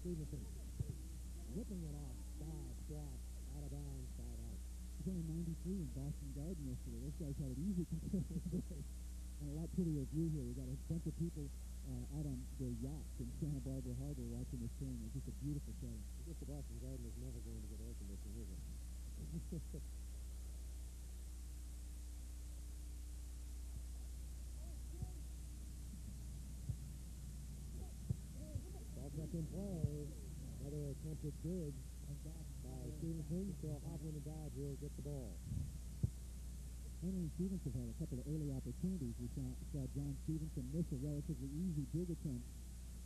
Stevenson ripping it off, dive, swat, out of bounds, side out. He's only 93 in Boston Garden yesterday. Those guys had it easy compared to today. And a lot prettier view here. We've got a bunch of people out on their yachts in Santa Barbara Harbor watching this tournament. It's just a beautiful setting. I guess the Boston Garden is never going to get air conditioning, is it? Ball kept in play. Another attempted dig by Stevenson. So Hovland and Dodd will get the ball. Hanley and Stevenson had a couple of early opportunities. We saw John Stevenson miss a relatively easy dig attempt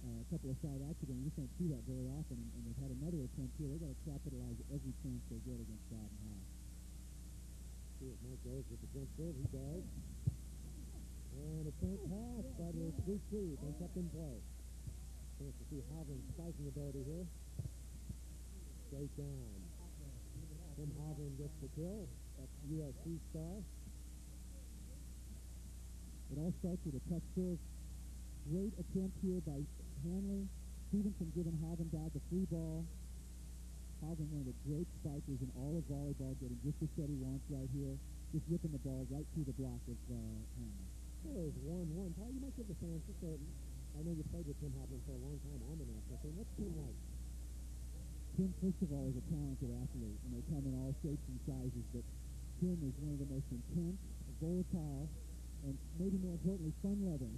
a couple of side outs ago. You just don't see that very often, and they've had another attempt here. They've got to capitalize every chance they get against Dodd and Howe. See if Mike goes with the jump serve. He does. And a sent pass, but it's 3-3. Been kept in play. Chance to see Hovland's spiking ability here. Straight down. Tim Hovland gets the kill. That's USC star. It all starts with a tough serve. Great attempt here by Hanley. Stevenson giving Hovland Dodd the free ball. Hovland, one of the great spikers in all of volleyball, getting just the set he wants right here. Just whipping the ball right through the block of Hanley. There's 1-1. Paul, you might give the fans just a... I know you played with Tim Hovland for a long time on the national team. What's Tim like? Tim, first of all, is a talented athlete, and they come in all shapes and sizes, but Tim is one of the most intense, volatile, and maybe more importantly, fun-loving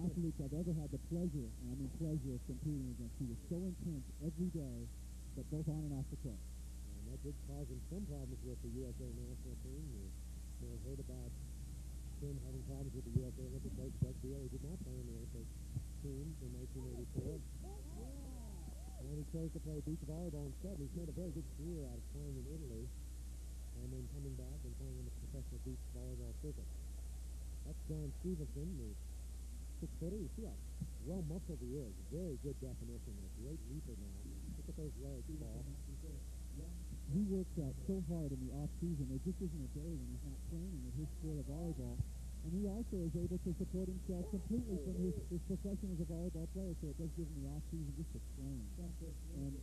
athletes I've ever had the pleasure, and I mean pleasure, of competing against. He was so intense every day, but both on and off the court. And that did cause him some problems with the USA national team. You may have heard about Tim having problems with the USA Olympic coach, Doug Beal. He did not play in the Olympic team in 1984. And he chose to play beach volleyball instead. He's made a very good career out of playing in Italy and then coming back and playing on the professional beach volleyball circuit. That's John Stevenson, the 6-footer. You see how well-muscled he is. Very good definition. A great leaper now. Look at those legs, Paul. He works out so hard in the off-season. There just isn't a day when he's not training in his sport of volleyball. And he also is able to support himself completely from his profession as a volleyball player, so it does give him the off-season just to train. And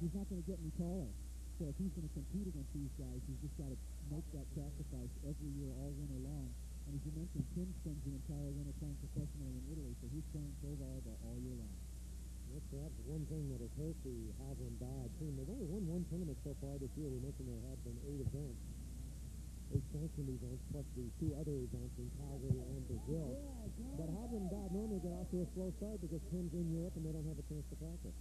he's not going to get any taller. So if he's going to compete against these guys, he's just got to make that sacrifice every year, all winter long. And as you mentioned, Tim spends the entire winter playing professionally in Italy, so he's playing pro volleyball all year long. That's perhaps one thing that has hurt the Hovland Dodd team. They've only won one tournament so far this year. We mentioned there have been 8 events. 8 sanctioned events, plus the 2 other events in Calgary and Brazil. But Hovland Dodd normally get off to a slow start because Tim's in Europe and they don't have a chance to practice.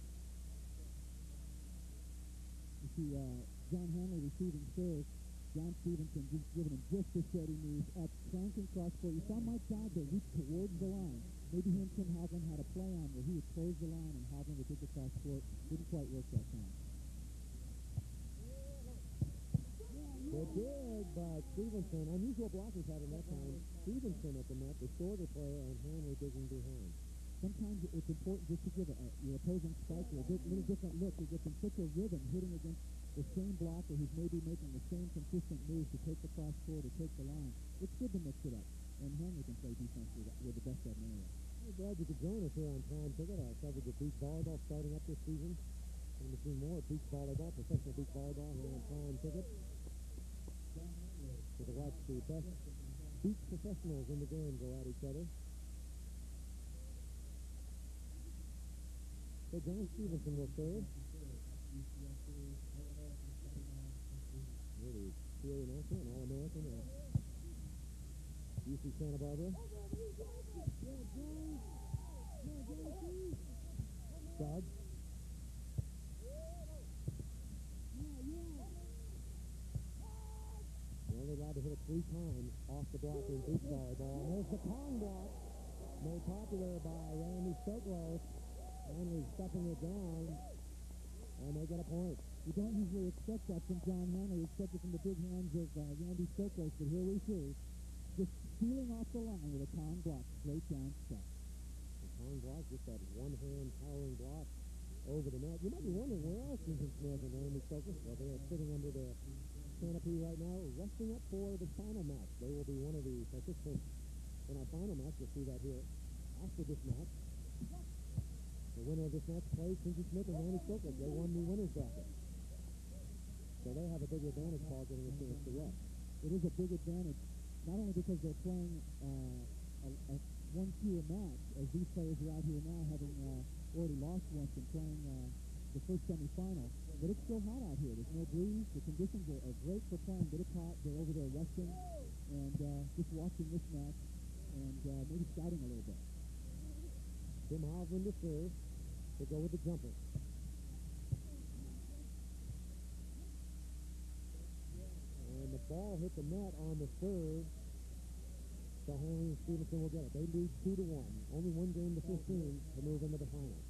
You see John Hanley receiving serve. John Stevenson just giving him just the set he needs. Up, flanking cross court. You saw Mike Dodd there reach towards the line. Maybe he and Tim Hovland had a play on where he would close the line and Hovland would take the cross court. Didn't quite work that time. They did, but Stevenson, unusual blocking pattern that time. Stevenson at the net, the shorter player, and Hanley digging behind. Sometimes it's important just to give your opposing spiker a little different look. He gets in such a rhythm hitting against the same blocker who's maybe making the same consistent moves to take the cross court or take the line. It's good to mix it up, and Hanley can play defense with the best of them anyway. We're glad you could join us here on Prime Ticket. Our coverage of beach volleyball starting up this season. And we'll see more beach volleyball, professional beach volleyball here on Prime Ticket. So to watch the best beach professionals in the game go at each other. So John Stevenson will serve. Really, PA national and All-American at UC Santa Barbara. Dodd. You're only allowed to hit it 3 times off the block in beach volleyball. And there's the Kong block, made popular by Randy Stoklos. Hanley stepping it down, and they get a point. You don't usually expect that from John Hanley. You expect it from the big hands of Randy Stoklos, but here we see just stealing off the line with a Kong block straight down step. The Kong block, just that one-hand towering block over the net. You might be wondering where else is Smith and Randy Stoklos. Well, they are sitting under the canopy right now, resting up for the final match. They will be one of the participants in our final match. You'll see that here after this match. The winner of this match plays Susie Smith and Randy Stoklos. They won the winner's bracket. So they have a big advantage, Paul, getting a chance to rest. It is a big advantage, not only because they're playing a one fewer match, as these players are out here now having already lost once and playing the first semifinal, but it's still hot out here. There's no breeze. The conditions are great for playing, but it's hot. They're over there resting and just watching this match and maybe scouting a little bit. Tim Hovland to serve to go with the jumper. And the ball hit the net on the serve. So Hanley and Stevenson will get it. They lead 2-1. Only one game to 15 to move into the final.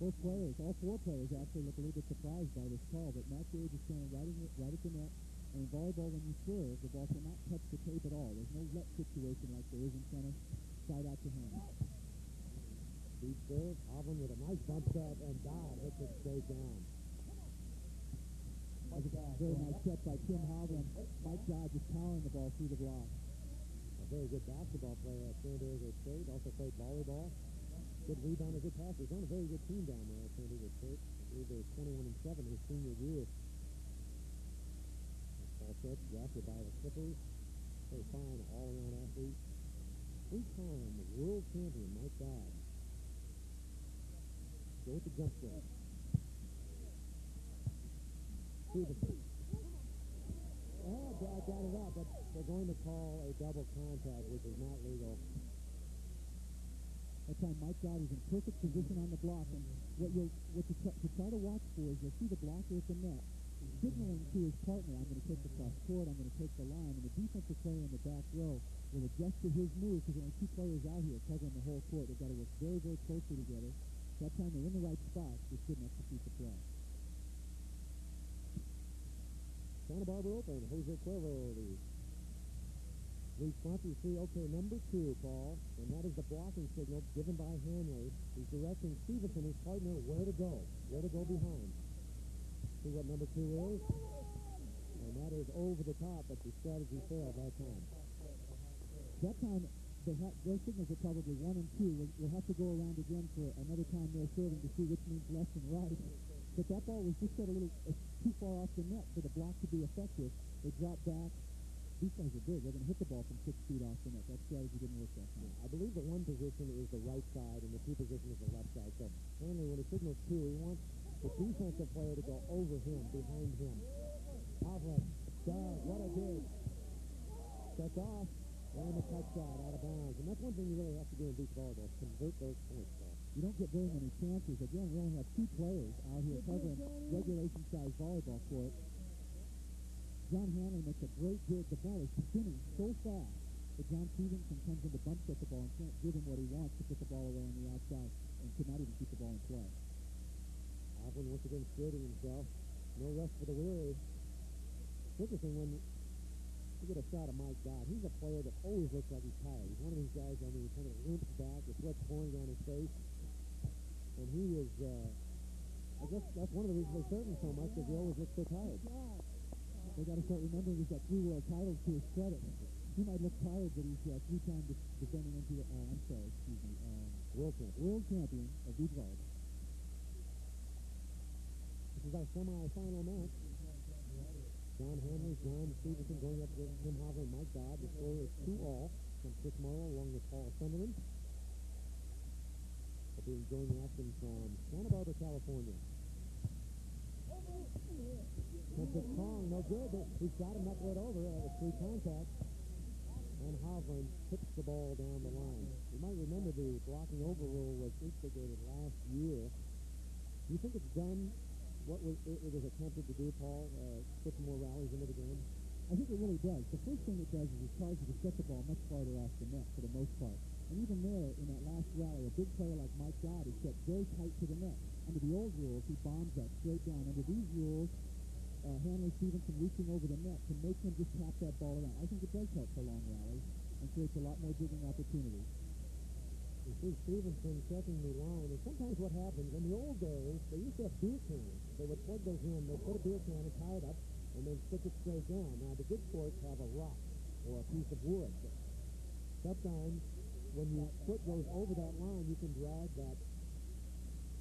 Both players, all four players, actually look a little bit surprised by this call, but Matt Gage is standing right at the net. And in volleyball, when you serve, the ball cannot touch the tape at all. There's no let situation like there is in tennis. Side out to Hanley. Deep serve. Hovland with a nice bump set, and Dodd hits it straight down. Very nice set by Tim Hovland. Mike Dodd just powering the ball through the block. A very good basketball player at San Diego State. Also played volleyball. Good rebounder, good passer. He's on a very good team down there at San Diego State. I believe they're 21-7 his senior year. Paul said, drafted by the Clippers. Very fine all-around athlete. Three-time world champion Mike Dodd. Go with the jump shot. Stevenson. Dodd got it up, but they're going to call a double contact, which is not legal. That time Mike Dodd is in perfect position on the block, and what to try to watch for is you'll see the blocker at the net signaling to his partner, I'm going to take the cross court, I'm going to take the line, and the defensive player in the back row will adjust to his move because there are only two players out here covering the whole court. They've got to work very, very closely together. That time they're in the right spot, they shouldn't execute the play. Santa Barbara Open, Jose Cuervo, the lead front. You see, okay, number 2, Paul, and that is the blocking signal given by Hanley. He's directing Stevenson, his partner, where to go behind. See what number 2 is? And that is over the top, but the strategy failed that time. That time, their signals are probably 1 and 2. We'll have to go around again for another time they're serving to see which means left and right. But that ball was just set a little too far off the net for the block to be effective. They dropped back. These guys are big. They're going to hit the ball from 6 feet off the net. That strategy didn't work that time. I believe the 1 position is the right side and the 2 position is the left side. So Hanley, when he signals 2, he wants the defensive player to go over him, behind him. Hovland, Dodd, what a dig. Sets off, and a cut shot out of bounds. And that's one thing you really have to do in beach volleyball, is convert those points, Paul. You don't get very many chances. Again, we only have 2 players out here covering regulation-sized volleyball court. John Hanley makes a great dig. The ball is spinning so fast that John Stevenson comes in to bump set the ball and can't give him what he wants to put the ball away on the outside and could not even keep the ball in play. Hovland once again sturdy himself. No rest for the weary. It's interesting when you get a shot of Mike Dodd. He's a player that always looks like he's tired. He's one of these guys, I mean, he kind of limps back, the sweat's pouring down his face. And he is, I guess that's one of the reasons they serve him so much, because he always looks so tired. They got to start remembering he's got 3 world titles to his credit. He might look tired, but he's 3 times defending into world champion of beach volleyball. This is our semi-final match. John Hanley, John Stevenson going up against Tim Hovland, Mike Dodd. The score is 2-all from Chris Morrow along with Paul Sunderland. We'll be enjoying the action from Santa Barbara, California. Tempted Kong, no good. He's got him knuckle it over. That was 3 contacts. And Hovland tips the ball down the line. You might remember the blocking over rule was instigated last year. Do you think it's done what it was attempted to do, Paul? Put some more rallies into the game? I think it really does. The first thing it does is it tries you to set the ball much farther off the net for the most part. And even there, in that last rally, a big player like Mike Dodd is set very tight to the net. Under the old rules, he bombs that straight down. Under these rules, Hanley Stevenson reaching over the net to make him just tap that ball around. I think it does help for long rallies and creates a lot more digging opportunities. You see Stevenson checking the line, and sometimes what happens, in the old days, they used to have beer cans. They would plug those in, they'd put a beer can and tie it up, and then stick it straight down. Now, the good courts have a rock or a piece of wood. Sometimes, when you put those over that line, you can drag that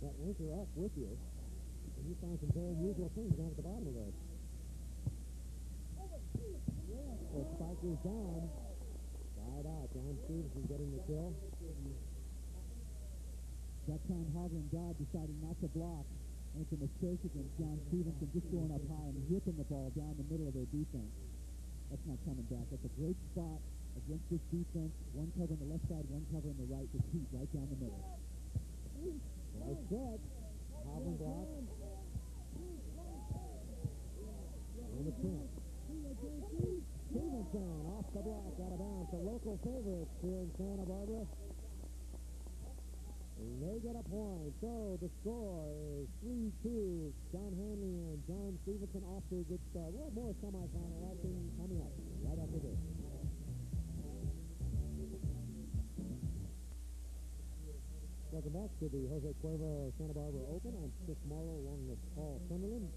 that anchor up with you, and you find some very unusual things down at the bottom of those. The spike is down. Side out. John Stevenson getting the kill. That time Hovland Dodd decided not to block. And it's a mistake against John Stevenson, just going up high and ripping the ball down the middle of their defense. That's not coming back. That's a great spot against this defense. One cover on the left side, one cover on the right. Just heat right down the middle. Nice set. Hovland block. And the chance. Stevenson off the block, out of bounds. The local favorites here in Santa Barbara. And they get a point. So the score is 3-2. John Hanley and John Stevenson off to a good start. We'll have more semifinal action coming up right after this. Welcome back to the Jose Cuervo Santa Barbara Open. I'm Chris Morrow along with Paul Sunderland.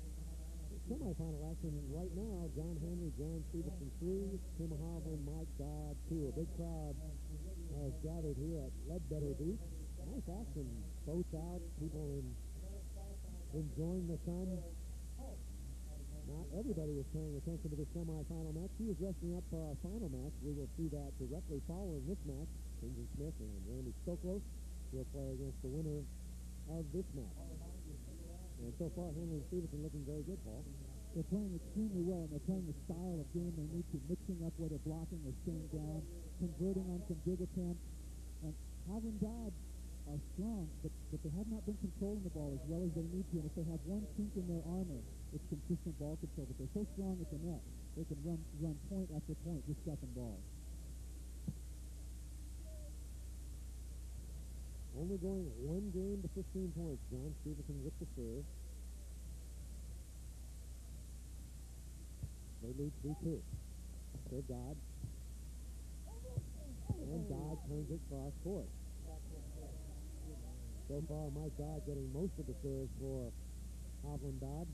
Semifinal action right now. John Hanley, John Stevenson 3, Tim Hovland, Mike Dodd 2. A big crowd has gathered here at Ledbetter Beach. Nice action. Boats out, people enjoying the sun. Not everybody is paying attention to the semifinal match. He is resting up for our final match. We will see that directly following this match. Kenyon Smith and Randy Stoklos will play against the winner of this match. And so far, Hanley and Stevenson looking very good, Paul. They're playing extremely well, and they're playing the style of game they need to, mixing up where they're blocking or staying down, converting on some big attempts. And Hovland Dodd are strong, but they have not been controlling the ball as well as they need to. And if they have one chink in their armor, it's consistent ball control. But they're so strong at the net, they can run point after point, just stuffing balls. Only going one game to 15 points. John Stevenson with the serve. They lead 3-2. Serve Dodd. And Dodd turns it cross court. So far, Mike Dodd getting most of the serves for Hovland Dodd.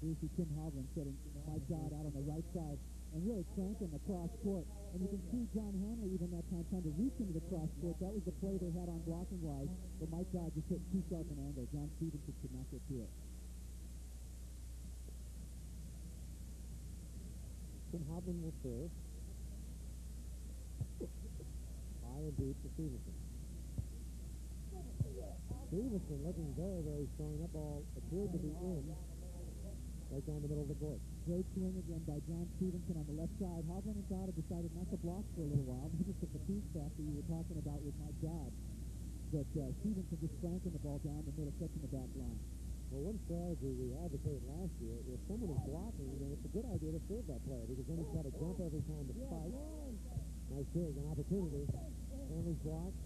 You see Tim Hovland setting Mike Dodd out on the right side and really cranking the cross court. And you can see John Hanley even that time trying to reach into the cross court. That was the play they had on blocking-wise, but Mike Dodd just hit too sharp an angle. John Stevenson could not get to it. Tim Hovland will serve. High and deep to Stevenson. Stevenson looking very, very strong. That ball appeared to be in right down the middle of the court. Great swing again by John Stevenson on the left side. Hovland and Dodd decided not to block for a little while. Maybe it's the fatigue factor you were talking about with Mike Dodd. But Stevenson just cranking the ball down the middle, catching the back line. Well, one strategy we advocated last year, if someone is blocking, then it's a good idea to serve that player because then he's got to jump every time to spike. Nice dig, an opportunity. Hanley's blocked.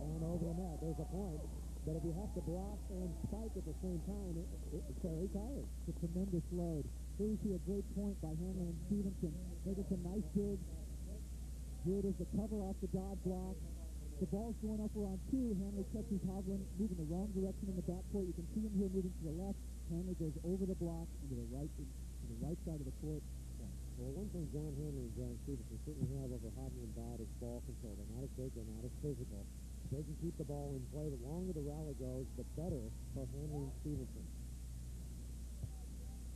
And over the net, there's a point. But if you have to block and spike at the same time, it's very tired. It's a tremendous load. Here you see a great point by Hanley and Stevenson. Making some nice digs. Here it is, the cover off the Dodd block. The ball's going up around two. Hanley catches Hovland moving the wrong direction in the backcourt. You can see him here moving to the left. Hanley goes over the block to the right side of the court. Well, one thing John Hanley and John Stevenson certainly have over Hovland and Dodd is ball control. They're not as big, they're not as physical. They can keep the ball in play. The longer the rally goes, the better for Hanley and Stevenson.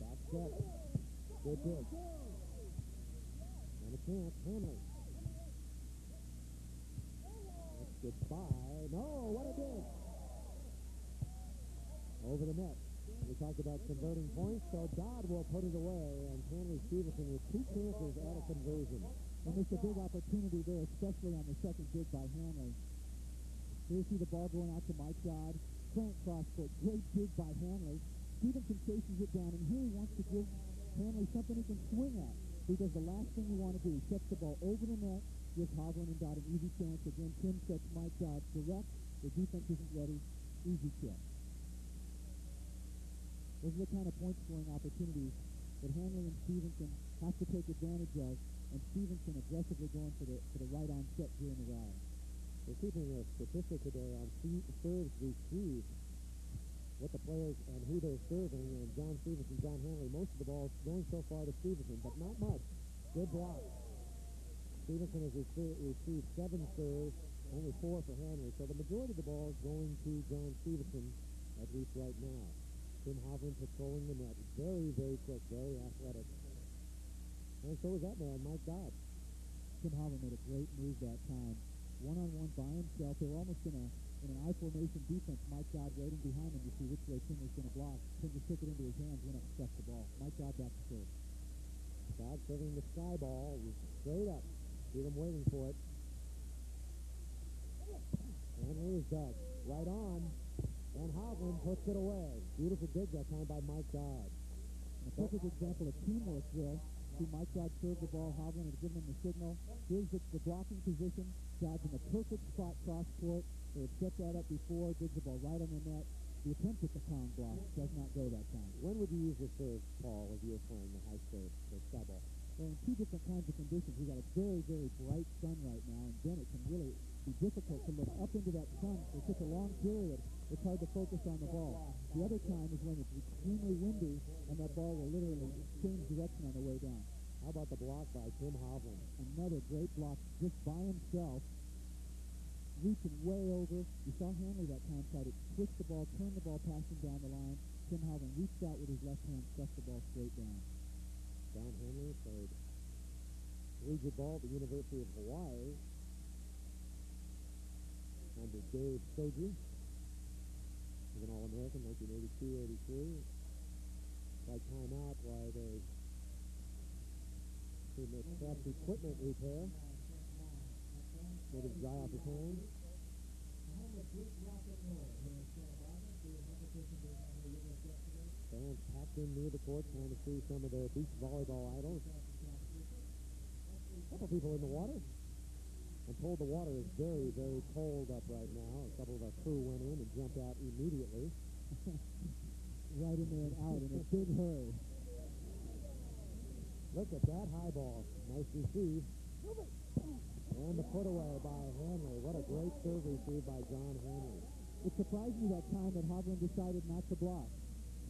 Back set. Good dig. And a chance, Hanley. That's good spy. No, what a dig. Over the net. We talked about converting points, so Dodd will put it away, and Hanley Stevenson with two chances at a conversion. And there's a big opportunity there, especially on the second dig by Hanley. Here you see the ball going out to Mike Dodd. Crank cross court. Great dig by Hanley. Stevenson chases it down, and here he wants to give Hanley something he can swing at. Because the last thing you want to do is sets the ball over the net, gives Hovland and Dodd an easy chance. Again, Tim sets Mike Dodd direct. The defense isn't ready. Easy kill. Those are the kind of point-scoring opportunities that Hanley and Stevenson have to take advantage of, and Stevenson aggressively going for the right-on set during the rally. We're keeping a statistic today on serves received, what the players and who they're serving, and John Stevenson, John Hanley, most of the balls going so far to Stevenson, but not much. Good block. Stevenson has received 7 serves. Only 4 for Hanley. So the majority of the ball is going to John Stevenson, at least right now. Tim Hovland patrolling the net. Very, very quick, very athletic. And so is that man, Mike Dodd. Tim Hovland made a great move that time. One-on-one by himself. They were almost in an I formation defense. Mike Dodd waiting behind him to see which way Tim was going to block. Tim just took it into his hands, went up and stuffed the ball. Mike Dodd back to serve. Dodd serving the sky ball straight up. See them waiting for it. Hanley is dug. Right on. And Hovland puts it away. Beautiful dig that time by Mike Dodd. A perfect example of teamwork there. See Mike Dodd serve the ball. Hovland had given him the signal. Here's the blocking position. Dodd's in the perfect spot cross court. They had set that up before. Digs the ball right on the net. The attempt at the pound block does not go that time. When would you use the serve, Paul, if you were playing the high serve, the sky ball? Well, in two different kinds of conditions. We've got a very, very bright sun right now, and then it can really be difficult to look up into that sun for such a long period. It's hard to focus on the ball. The other time is when it's extremely windy, and that ball will literally change direction on the way down. How about the block by Tim Hovland? Another great block just by himself, reaching way over. You saw Hanley that time try to twist the ball, turn the ball, passing down the line. Tim Hovland reached out with his left hand, stuffed the ball straight down. John Hanley played collegiate ball at the University of Hawaii under Dave Soji. He was an All-American 1982-83. By timeout while they make craft equipment repair. Made him dry off his hands. Fans packed in near the court trying to see some of their beach volleyball idols. A couple people in the water. I'm told the water is very, very cold up right now. A couple of our crew went in and jumped out immediately. Right in there and out in a big hurry. Look at that high ball. Nice receive. And the put away by Hanley. What a great serve receive by John Hanley. It surprised me that time that Hovland decided not to block.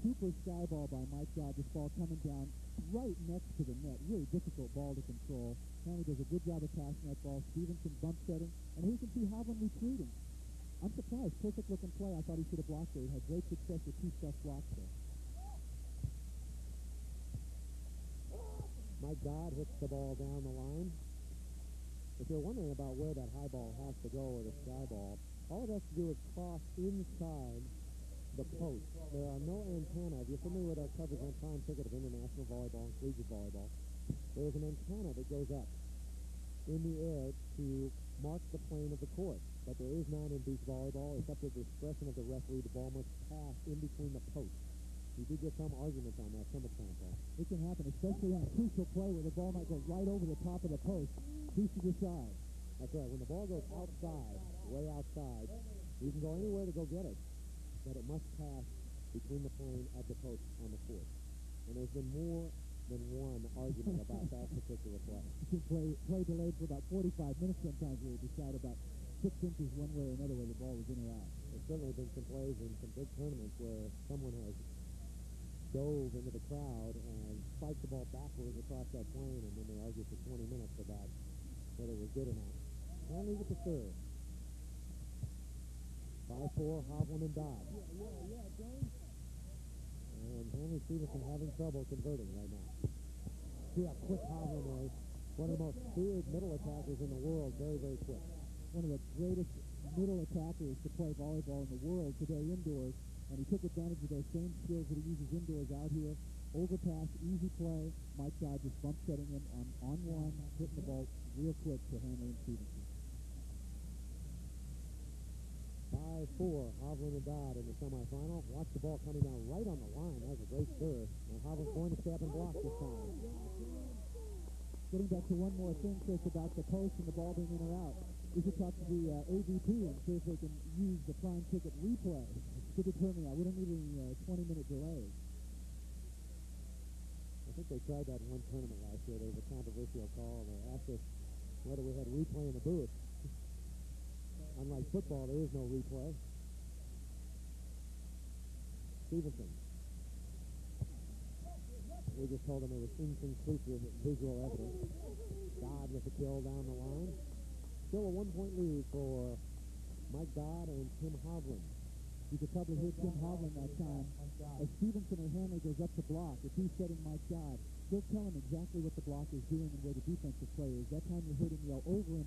Super sky ball by Mike Dodd. This ball coming down right next to the net. Really difficult ball to control. Hanley does a good job of passing that ball. Stevenson bump setting. And here you can see Hovland retreating. I'm surprised. Perfect looking play. I thought he should have blocked there. He had great success with 2 stuff blocks there. Mike Dodd hits the ball down the line. If you're wondering about where that high ball has to go or the sky ball, all it has to do is cross inside the post. There are no antenna. If you're familiar with our coverage on Prime Ticket of international volleyball and collegiate volleyball, there is an antenna that goes up in the air to mark the plane of the court. But there is none in beach volleyball. It's up to the discretion of the referee. The ball must pass in between the posts. You did get some arguments on that some of the time, Paul. It can happen, especially on a crucial play where the ball might go right over the top of the post. Who's to decide? That's right. When the ball goes outside, way outside, you can go anywhere to go get it, but it must pass between the plane of the post on the court. And there's been more than one argument about that particular play. You can play delayed for about 45 minutes sometimes where you decide about 6 inches one way or another where the ball was in or out. There's certainly been some plays in some big tournaments where someone has dove into the crowd and spiked the ball backwards across that plane, and then they argued for 20 minutes about whether it was good or not. Hanley with the serve. 5-4, Hovland and Dodd. And Hanley Stevenson having trouble converting right now. See how quick Hovland is. One of the most feared middle attackers in the world. Very, very quick. One of the greatest middle attackers to play volleyball in the world today indoors. And he took advantage of those same skills that he uses indoors out here. Overpass, easy play. Mike Dodd just bump setting him on one, hitting the ball real quick to Hanley and Stevenson. 5-4, Hovland and Dodd in the semifinal. Watch the ball coming down right on the line. That was a great serve. And Hovland's going to step and block this time. Getting back to one more thing, Chris, about the post and the ball being in or out. We should talk to the AVP and see if they can use the Prime Ticket replay to determine that. We don't need any 20-minute delays. I think they tried that in one tournament last year. There was a controversial call. They asked us whether we had replay in the booth. Unlike football, there is no replay. Stevenson. We just told them it was inconclusive visual evidence. Dodd with the kill down the line. still a 1-point lead for Mike Dodd and Tim Hovland. You could probably hear Tim Hovland that time. As Stevenson or Hanley goes up to block, if he's setting Mike Dodd, they'll tell him exactly what the block is doing and where the defensive player is. That time you heard him yell over him,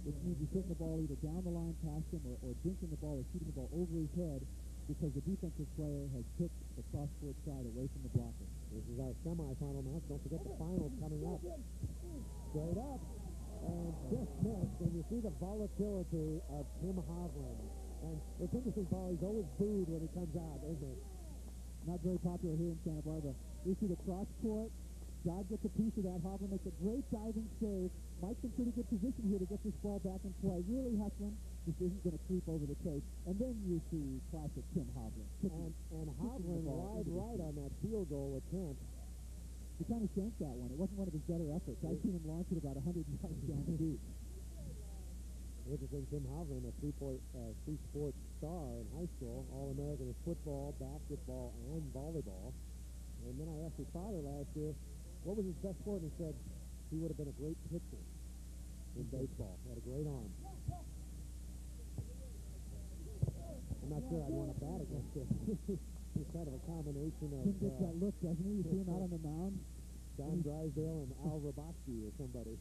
which means he's hitting the ball either down the line past him or dinking the ball or shooting the ball over his head because the defensive player has picked the cross-court side away from the blocker. This is our semifinal match. Don't forget the finals coming up. Straight up. And just missed. And you see the volatility of Tim Hovland. And it's interesting, Paul, he's always booed when he comes out, isn't he? Not very popular here in Santa Barbara. We see the cross court. Dodd gets a piece of that. Hovland makes a great diving save. Mike's in pretty good position here to get this ball back in play. Really hustling. This isn't going to creep over the tape. And then you see classic Tim Hovland. And Hovland wide right on that field goal attempt. He kind of shanked that one. It wasn't one of his better efforts. I've seen him launch it about 100 yards down the beach. Interesting, Tim Hovland, a three-sport star in high school, All-American in football, basketball, and volleyball. And then I asked his father last year, what was his best sport? And he said he would have been a great pitcher in baseball. He had a great arm. I'm not sure I'd want to bat against him. He's kind of a combination of... Tim gets that look, doesn't he? You see him out on the mound? Don Drysdale and Al Robotsky or somebody.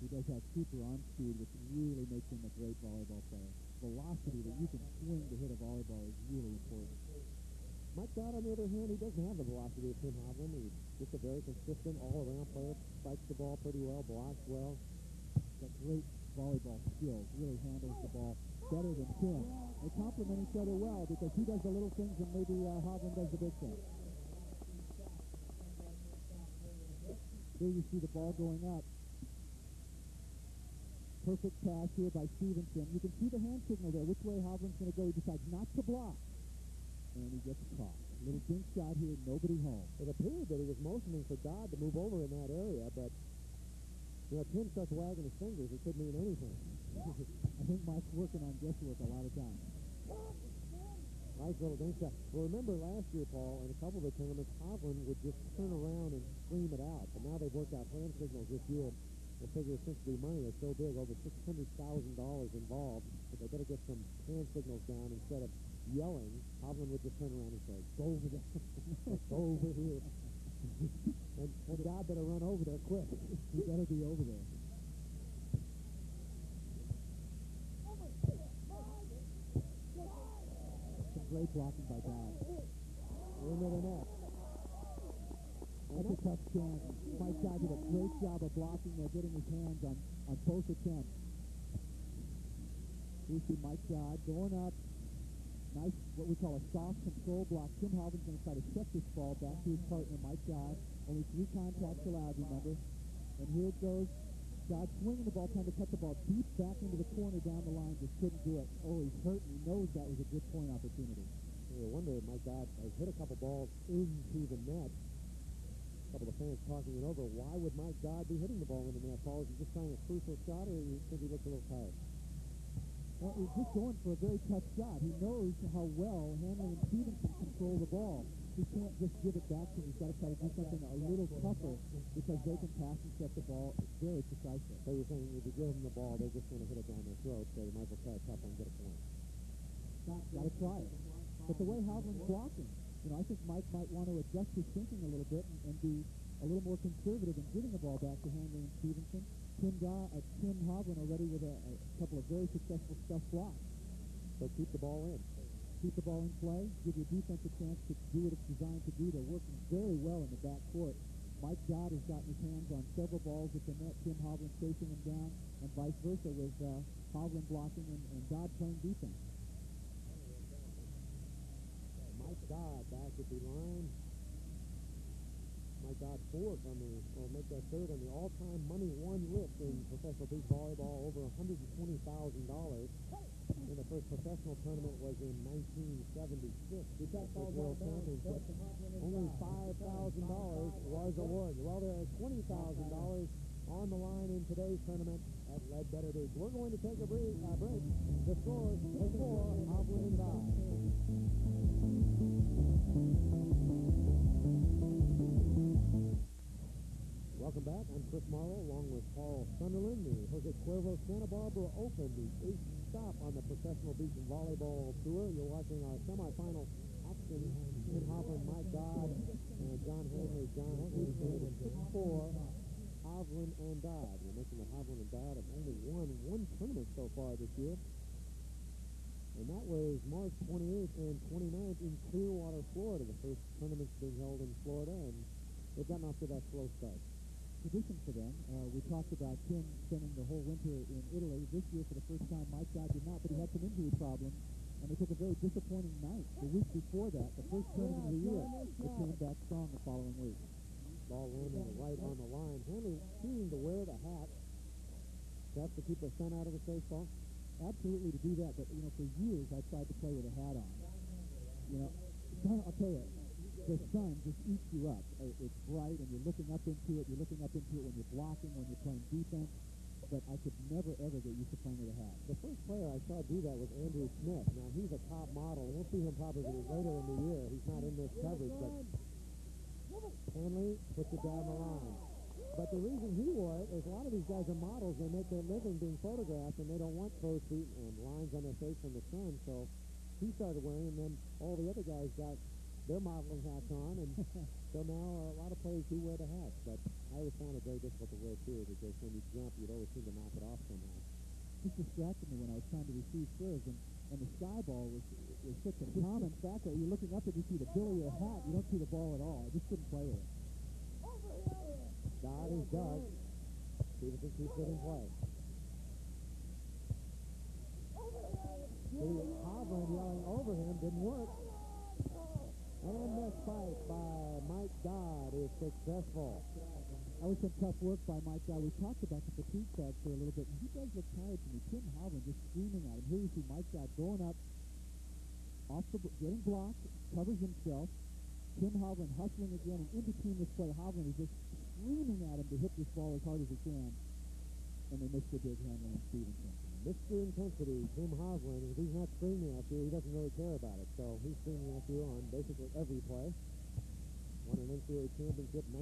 He does have super arm speed, which really makes him a great volleyball player. Velocity that you can swing to hit a volleyball is really important. Mike Dodd, on the other hand, he doesn't have the velocity of Tim Hovland. He's just a very consistent all-around player. Spikes the ball pretty well, blocks well. Got great volleyball skills. Really handles the ball better than Tim. They complement each other well because he does the little things and maybe Hovland does the big things. Here you see the ball going up. Perfect pass here by Stevenson. You can see the hand signal there, which way Hovland's going to go. He decides not to block. And he gets caught. A little dink shot here, nobody home. It appeared that he was motioning for Dodd to move over in that area, but, you know, Tim starts wagging his fingers. It could mean anything. I think Mike's working on guesswork a lot of times. Nice little dink shot. Well, remember last year, Paul, in a couple of the tournaments, Hovland would just turn around and scream it out. But now they've worked out hand signals this year. The figure since the money is so big, over $600,000 involved, that they better get some hand signals down instead of yelling. Hovland would just turn around and say, go over there. Go over here. and Dodd better run over there quick. He better be over there. Some great blocking by Dodd. Into the net. That's a tough chance. Mike Dodd did a great job of blocking there, getting his hands on both attempts. We see Mike Dodd going up. Nice, what we call a soft control block. Tim Hovland's going to try to set this ball back to his partner, Mike Dodd. Only 3 contacts allowed, remember. And here it goes. Dodd swinging the ball, trying to cut the ball deep back into the corner down the line. Just couldn't do it. Oh, he's hurt, and he knows that was a good point opportunity. I wonder if Mike Dodd has hit a couple balls into the net. A couple of fans talking it over. Why would Mike Dodd be hitting the ball in the net? Paul, is he just trying a crucial shot, or you think he looks a little tired? Well, he's just going for a very tough shot. He knows how well Hanley and Stevenson control the ball. He can't just give it back to him. He's got to try to do something a little tougher because they can pass and set the ball very precisely. So you're saying if you give them the ball, they're just going to hit it down their throat, so they might as well try a tough one and get a point. Got to try it. But the way Hovland's blocking, you know, I think Mike might want to adjust his thinking a little bit and be a little more conservative in giving the ball back to Hanley and Stevenson. Tim Hovland already with a couple of very successful stuff blocks. So keep the ball in. Keep the ball in play, give your defense a chance to do what it's designed to do. They're working very well in the back court. Mike Dodd has gotten his hands on several balls at the net. Tim Hovland chasing him down, and vice versa with Hovland blocking and Dodd playing defense. Mike Dodd back at the line. Mike Dodd fourth on the, or make that third on the all-time money won list in professional beach volleyball, over $120,000. And the first professional tournament was in 1976. The World Championship. Only $5,000 was awarded. Well, there is $20,000 on the line in today's tournament at Ledbetter Beach. We're going to take a break. The scores before Hovland and Dodd. Welcome back. I'm Chris Marlowe, along with Paul Sunderland, the Jose Cuervo Santa Barbara Open, the 8th stop on the professional beach and volleyball tour. You're watching our semifinal action. Ken Hovland, Mike Dodd, and John Hanley, John Stevenson, 6-4. Hovland and Dodd. You mentioned that Hovland and Dodd have only won one tournament so far this year. And that was March 28th and 29th in Clearwater, Florida. The first tournaments being held in Florida, and they've gotten off to that slow start. Tradition for them. We talked about Tim spending the whole winter in Italy. This year, for the first time, Mike Dodd did not, but he had some injury problems, and they took a very disappointing night. The week before that, the first tournament of the year, they came back strong the following week. Ball landing right on the line. Hanley seeming to wear the hat. That's to keep the sun out of his baseball. Absolutely to do that, but, you know, for years I tried to play with a hat on. You know, I'll tell you, the sun just eats you up. It's bright, and you're looking up into it. You're looking up into it when you're blocking, when you're playing defense. But I could never, ever get used to playing with a hat. The first player I saw do that was Andrew Smith. Now, he's a top model. We'll see him probably later in the year. He's not in this coverage, but Hanley puts it down the line. But the reason he wore it is a lot of these guys are models. They make their living being photographed, and they don't want crow's feet and lines on their face from the sun. So he started wearing, and then all the other guys got their modeling hats on, and so now a lot of players do wear the hats. But I always found it very difficult to wear, too, because when you jump, you'd always seem to knock it off somehow. This distracted me when I was trying to receive serves, and the sky ball was such a common factor. You're looking up and you see the bill of your hat. You don't see the ball at all. I just couldn't play with it. Dodd is dug. Stevenson keeps it in play. See Hovland yelling over him. Didn't work. And the spike by Mike Dodd is successful. That was some tough work by Mike Dodd. We talked about the fatigue factor a little bit, and he does look tired to me. Tim Hovland just screaming at him. Here you see Mike Dodd going up, getting blocked, covers himself. Tim Hovland hustling again, and in between this play, Hovland is just screaming at him to hit this ball as hard as he can. And they missed the big Hanley and Stevenson. Mr. Intensity, Tim Hovland, if he's not screaming at you, he doesn't really care about it. So he's screaming at you on basically every play. Won an NCAA championship in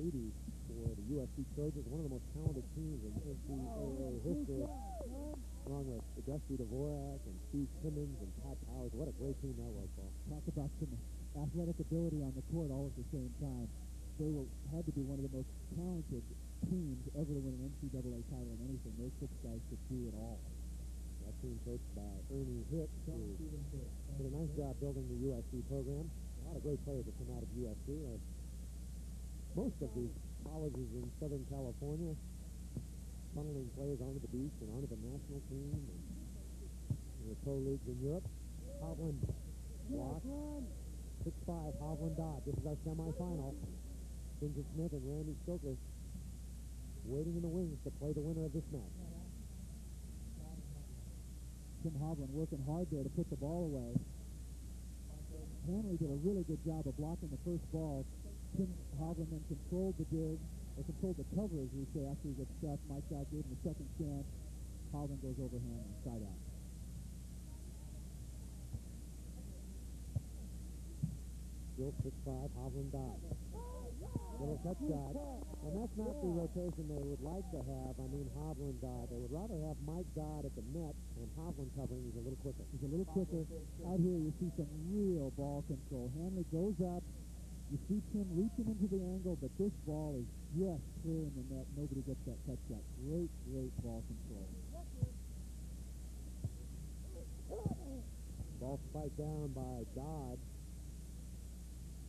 1980 for the USC Trojans, one of the most talented teams in NCAA history, along with Dusty Dvorak and Steve Simmons and Pat Powers. What a great team that was, Paul. Talk about some athletic ability on the court all at the same time. They had to be one of the most talented teams ever to win an NCAA title in anything. Those 6 guys could do it all. That team coached by Ernie Hicks, who did a nice job building the USC program. A lot of great players that come out of USC. Most of these colleges in Southern California funneling players onto the beach and onto the national team and the pro leagues in Europe. Hovland blocked. 6-5, Hovland Dodd. This is our semifinal. Vincent Smith and Randy Stoklos waiting in the wings to play the winner of this match. Tim Hovland working hard there to put the ball away. Hanley did a really good job of blocking the first ball. Tim Hovland then controlled the dig, or controlled the cover, as we say, after he gets stuck. Mike Dodd gave him a second chance. Hovland goes over Hanley, side out. Still 6-5, Hovland Dodd. Little touch shot, and that's not the rotation they would like to have. I mean, Hovland Dodd. They would rather have Mike Dodd at the net and Hovland covering. He's a little quicker. He's a little quicker. Out here, you see some real ball control. Hanley goes up. You see Tim reaching into the angle, but this ball is just clearing the net. Nobody gets that touch shot. Great, great ball control. Ball spiked down by Dodd.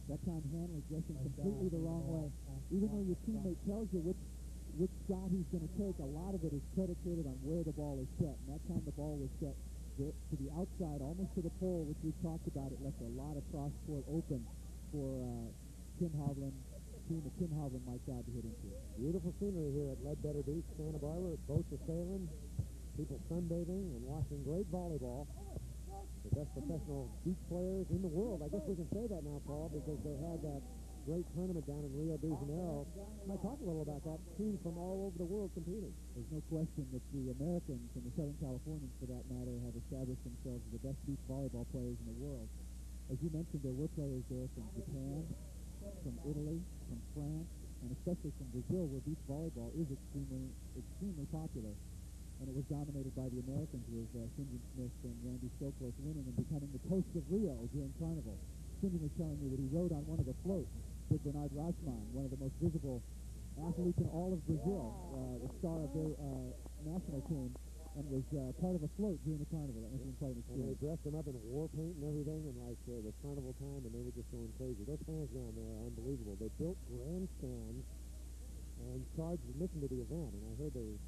That time Hanley guessing completely the wrong way. Even though your teammate tells you which shot he's going to take, a lot of it is predicated on where the ball is set. And that time the ball was set to the outside, almost to the pole, which we talked about. It left a lot of cross-court open for Tim Hovland, team of Tim Hovland, Mike Dodd to hit into. Beautiful scenery here at Ledbetter Beach, Santa Barbara. Boats are sailing, people sunbathing and watching great volleyball. The best professional beach players in the world. I guess we can say that now, Paul, because they had that great tournament down in Rio de Janeiro. Can I talk a little about that? Teams from all over the world competing. There's no question that the Americans and the Southern Californians, for that matter, have established themselves as the best beach volleyball players in the world. As you mentioned, there were players there from Japan, from Italy, from France, and especially from Brazil, where beach volleyball is extremely, extremely popular. And it was dominated by the Americans with Sinjin Smith and Randy Stoklos winning and becoming the toast of Rio during Carnival. Sinjin was telling me that he rode on one of the floats with Bernard Rachman, one of the most visible athletes in all of Brazil, the star of their national team, and was part of a float during the Carnival. That must have been quite an And they experience. dressed them up in war paint and everything, and like the Carnival time, and they were just going crazy. Those fans down there are unbelievable. They built grandstands and charged admission to the event, and I heard there was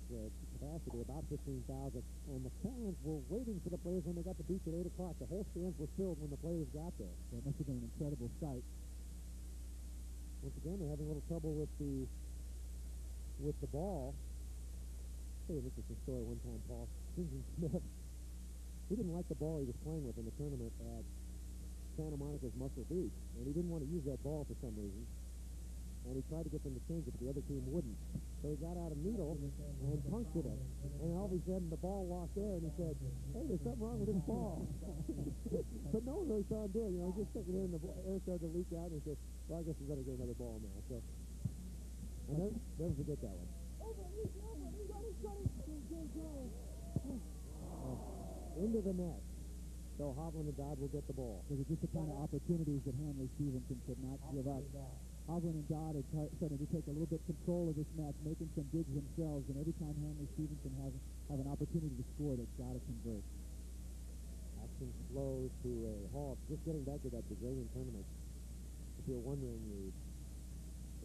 capacity about 15,000, and the fans were waiting for the players when they got to the beach at 8 o'clock. The whole stands were filled when the players got there. So it must have been an incredible sight. Once again, they're having a little trouble with the ball. I'll tell you an interesting story one time, Paul. Stephen Smith, he didn't like the ball he was playing with in the tournament at Santa Monica's Muscle Beach, and he didn't want to use that ball for some reason. And he tried to get them to change it, but the other team wouldn't. So he got out a needle and punctured it. And all of a sudden, the ball lost air, and he said, "Hey, there's something wrong with this ball." But no one really saw him do it. You know, he just sitting there, and the air started to leak out, and he said, "Well, I guess we better get another ball now." So, and never forget that one. Into the net. So Hovland and Dodd will get the ball. Those are just the kind of opportunities that Hanley Stevenson could not give up. Hovland and Dodd are starting to take a little bit control of this match, making some digs themselves, and every time Hanley Stevenson have an opportunity to score, they've got to convert. Action slows to a halt. Just getting back to that Brazilian tournament, if you're wondering, the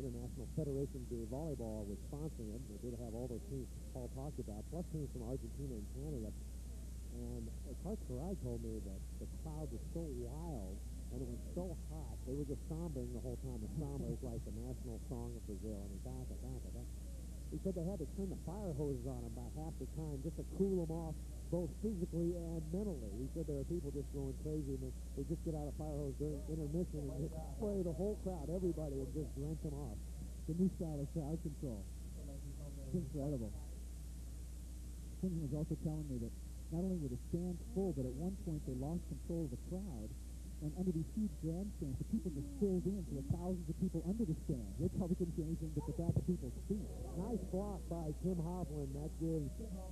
International Federation de Volleyball was sponsoring it. They did have all those teams Paul talked about, plus teams from Argentina and Canada. And Clark Farai told me that the crowd was so wild and it was so hot, they were just sombering the whole time. The samba is like the national song of Brazil. I mean, he said they had to turn the fire hoses on them about half the time just to cool them off, both physically and mentally. He said there were people just going crazy, and they just get out of fire hose during intermission and just spray the whole crowd, everybody, and just drench them off. The new style of crowd control. It's incredible. Sinjin was also telling me that not only were the stands full, but at one point they lost control of the crowd, and under these huge grandstands, the people just filled in, so there were thousands of people under the stands. They probably couldn't see anything but the back of people's feet. Nice block by Tim Hovland. That gives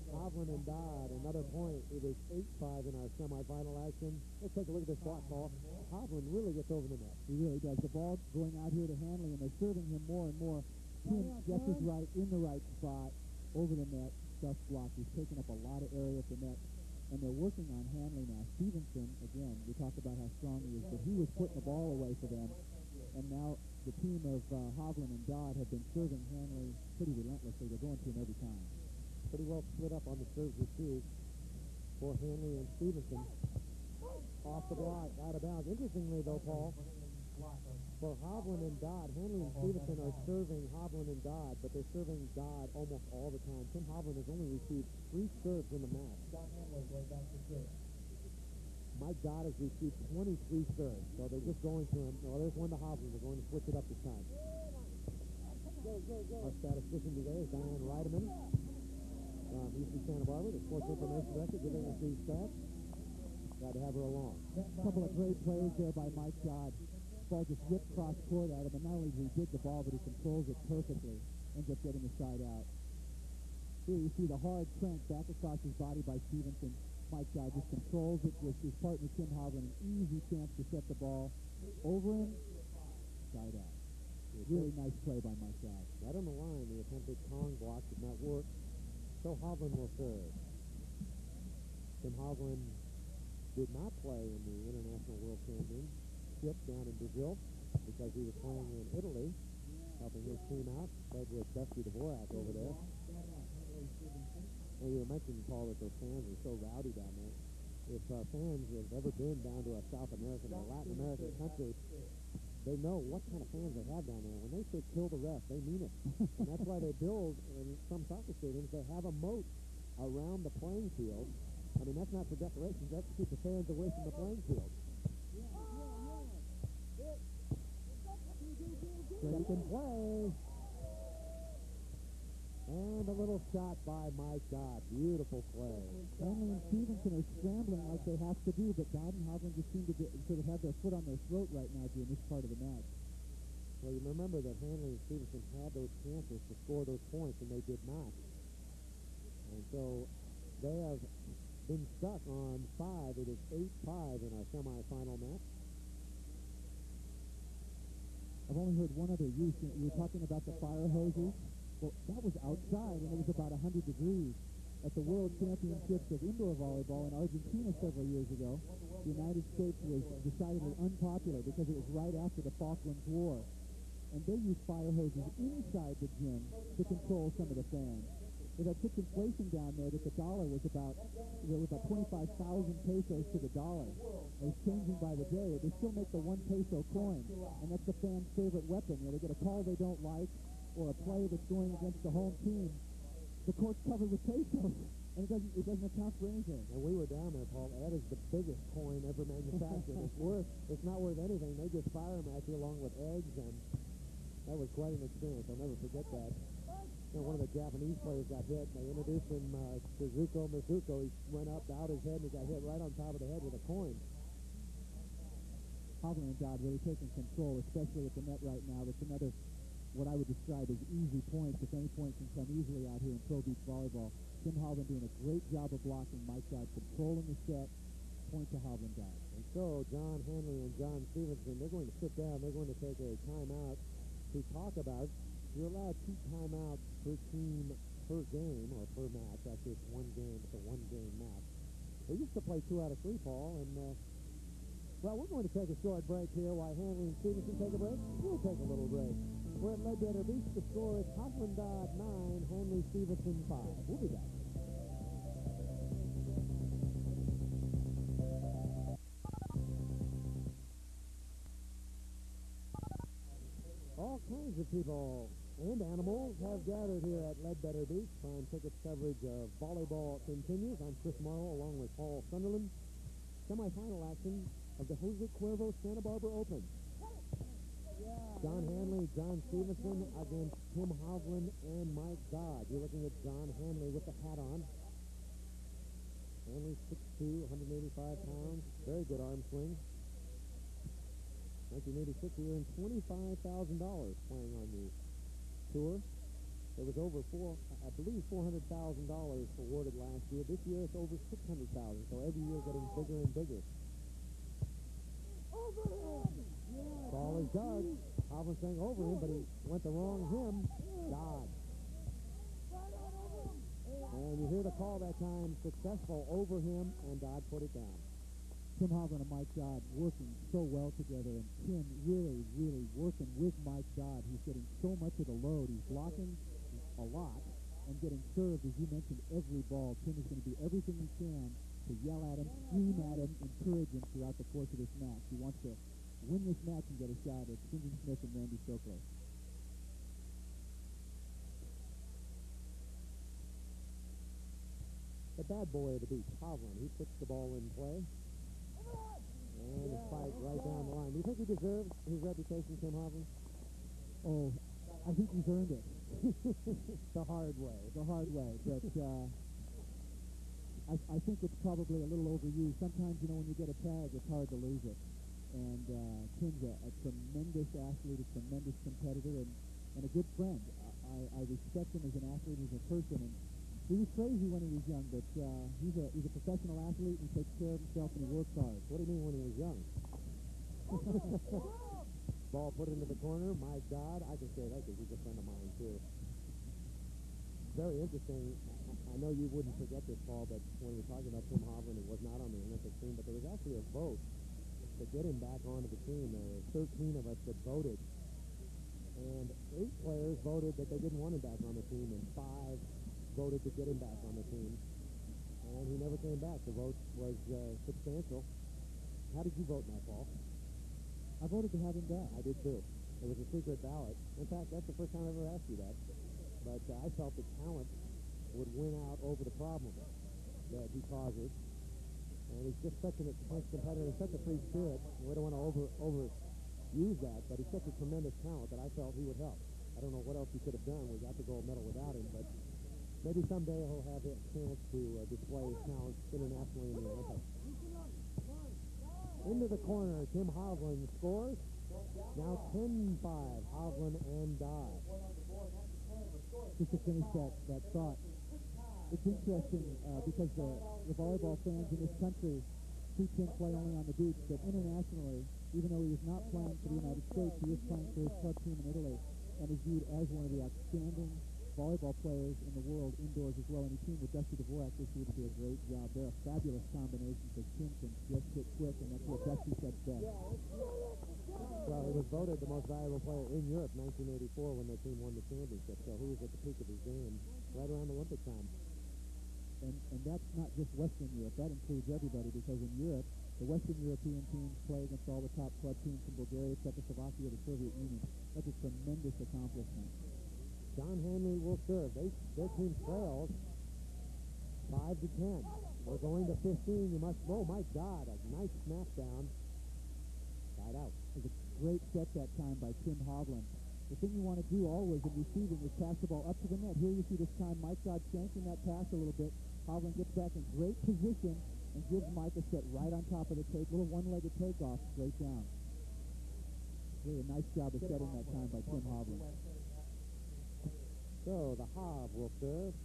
Hovland and Dodd another point. It is 8-5 in our semifinal action. Let's take a look at this block, Paul. Hovland really gets over the net. He really does. The ball going out here to Hanley, and they're serving him more and more. Tim guesses right in the right spot, over the net, stuff blocked. He's taken up a lot of area at the net. And they're working on Hanley now. Stevenson, again, we talked about how strong he is, but he was putting the ball away for them. And now the team of Hovland and Dodd have been serving Hanley pretty relentlessly. They're going to him every time. Pretty well split up on the serves received for Hanley and Stevenson. Off the block, out of bounds. Interestingly, though, Paul, for Hovland and Dodd, Hanley and Stevenson are serving Hovland and Dodd, but they're serving Dodd almost all the time. Tim Hovland has only received 3 serves in the match. Mike Dodd has received 23 serves, so they're just going to him. Well, there's one to Hovland. They're going to switch it up this time. Our statistician today is Diane Reiteman from UC Santa Barbara, the Sports Information Director, giving us these stats. Glad to have her along. A couple of great plays there by Mike Dodd. Ball just ripped cross court at him, and not only did he dig the ball, but he controls it perfectly. Ends up getting the side out. Here you see the hard crank back across his body by Stevenson. Mike Dodd just controls it with his partner Tim Hovland. An easy chance to set the ball over him. Side out. Really nice play by Mike Dodd. Right on the line, the attempted Kong block did not work. So Hovland will serve. Tim Hovland did not play in the International World Championship down in Brazil because he was playing in Italy, helping his team out. Played with Dusty Dvorak over there. And you mentioned, Paul, that those fans are so rowdy down there. If fans have ever been down to a South American or Latin American country, they know what kind of fans they have down there. When they say kill the ref, they mean it. And that's why they build, in some soccer stadiums, they have a moat around the playing field. I mean, that's not for decorations. That's to keep the fans away from the playing field. Second play. And a little shot by Mike Dodd. Beautiful play. Hanley and Stevenson are scrambling like they have to do, but Dodd and Hovland just seem to sort of have their foot on their throat right now during this part of the match. Well, you remember that Hanley and Stevenson had those chances to score those points, and they did not. And so they have been stuck on 5. It is 8-5 in our semifinal match. I've only heard one other use. You were talking about the fire hoses. Well, that was outside, and it was about 100 degrees. At the World Championships of Indoor Volleyball in Argentina several years ago, the United States was decidedly unpopular because it was right after the Falklands War. And they used fire hoses inside the gym to control some of the fans. It had such inflation down there that the dollar was about 25,000 pesos to the dollar. It was changing by the day. They still make the 1 peso coin, and that's the fans' favorite weapon. You know, they get a call they don't like or a play that's going against the home team. The court's covered with pesos, and it doesn't account for anything. And we were down there, Paul. That is the biggest coin ever manufactured. It's not worth anything. They just fire them at you along with eggs, and that was quite an experience. I'll never forget that. You know, one of the Japanese players got hit, and they introduced him to Zuko Mizuko. He went up, bowed his head, and he got hit right on top of the head with a coin. Hovland Dodd really taking control, especially at the net right now. That's another, what I would describe as easy points. If any point can come easily out here in Pro Beach Volleyball. Tim Hovland doing a great job of blocking Mike Dodd, controlling the set. Point to Hovland Dodd. And so John Hanley and John Stevenson, they're going to sit down. They're going to take a timeout to talk about. You're allowed 2 timeouts per team per game, or per match. Actually, it's 1 game. It's a 1-game match. They used to play 2 out of 3, Paul, and well, we're going to take a short break here while Hanley and Stevenson take a break. We'll take a little break. We're at Ledbetter Beach. The score is Hovland Dodd 9, Hanley Stevenson 5. We'll be back. All kinds of people and animals have gathered here at Ledbetter Beach. Prime Tickets coverage of volleyball continues. I'm Chris Morrow along with Paul Sunderland. Semi-final action of the Jose Cuervo Santa Barbara Open. John Hanley, John Stevenson against Tim Hovland and Mike Dodd. You're looking at John Hanley with the hat on. Hanley 6'2", 185 pounds. Very good arm swing. 1986, he earned $25,000 playing on the tour. There was over I believe $400,000 awarded last year. This year it's over $600,000. So every year getting bigger and bigger. Ball is dug. Hovland saying over him, but he went the wrong him. Dodd. And you hear the call that time, successful over him, and Dodd put it down. Tim Hovland and Mike Dodd working so well together, and Tim really, really working with Mike Dodd. He's getting so much of the load. He's blocking a lot and getting served, as you mentioned, every ball. Tim is going to do everything he can to yell at him, scream at him, encourage him throughout the course of this match. He wants to win this match and get a shot at Stevenson Smith and Randy Stoklos. The bad boy of the beach, Hovland. He puts the ball in play. And a spike right down the line. Do you think he deserves his reputation, Tim Hovland? Oh, I think he's earned it. The hard way. The hard way. But I think it's probably a little overused. Sometimes, you know, when you get a tag, it's hard to lose it. And Tim's a tremendous athlete, a tremendous competitor, and a good friend. I respect him as an athlete, as a person, and he was crazy when he was young, but he's a professional athlete, and he takes care of himself, and he works hard. What do you mean when he was young? Ball put into the corner. Mike Dodd. I can say that because he's a friend of mine, too. Very interesting. I know you wouldn't forget this, Paul, but when we're talking about Tim Hovland, he was not on the Olympic team, but there was actually a vote to get him back onto the team. There were 13 of us that voted, and 8 players voted that they didn't want him back on the team, and 5 voted to get him back on the team, and he never came back. The vote was substantial. How did you vote in that, Paul? I voted to have him back. I did too. It was a secret ballot. In fact, that's the first time I ever asked you that. But I felt that talent would win out over the problem that he causes. And he's just such an intense competitor, such a free spirit. We don't want to overuse that, but he's such a tremendous talent that I felt he would help. I don't know what else he could have done. We got the gold medal without him, but maybe someday he'll have a chance to display his talents internationally in the Olympics. Into the corner, Tim Hovland scores, Now 10-5, Hovland and Dodd. Just to finish that thought, it's interesting because the volleyball fans in this country see Tim play only on the beach, but internationally, even though he is not playing for the United States, he is playing for his club team in Italy and is viewed as one of the outstanding volleyball players in the world indoors as well. And he teamed with Dusty Dvorak this year to do a great job. They're a fabulous combination because Tim can just hit quick, and that's what Dusty said best. Well, he was voted the most valuable player in Europe 1984 when their team won the championship, so he was at the peak of his game right around Olympic time. And that's not just Western Europe. That includes everybody, because in Europe, the Western European teams play against all the top club teams from Bulgaria, Czechoslovakia, the Soviet Union. That's a tremendous accomplishment. John Hanley will serve. Their team trails 5-10. We're going to 15. You must, oh my God, a nice snap down. Side out. It was a great set that time by Tim Hovland. The thing you want to do always in receiving is pass the ball up to the net. Here you see this time Mike Dodd shanking that pass a little bit. Hovland gets back in great position and gives Mike a set right on top of the take, little one-legged takeoff straight down. Really a nice job of setting that time by Tim Hovland. So the Hov will serve.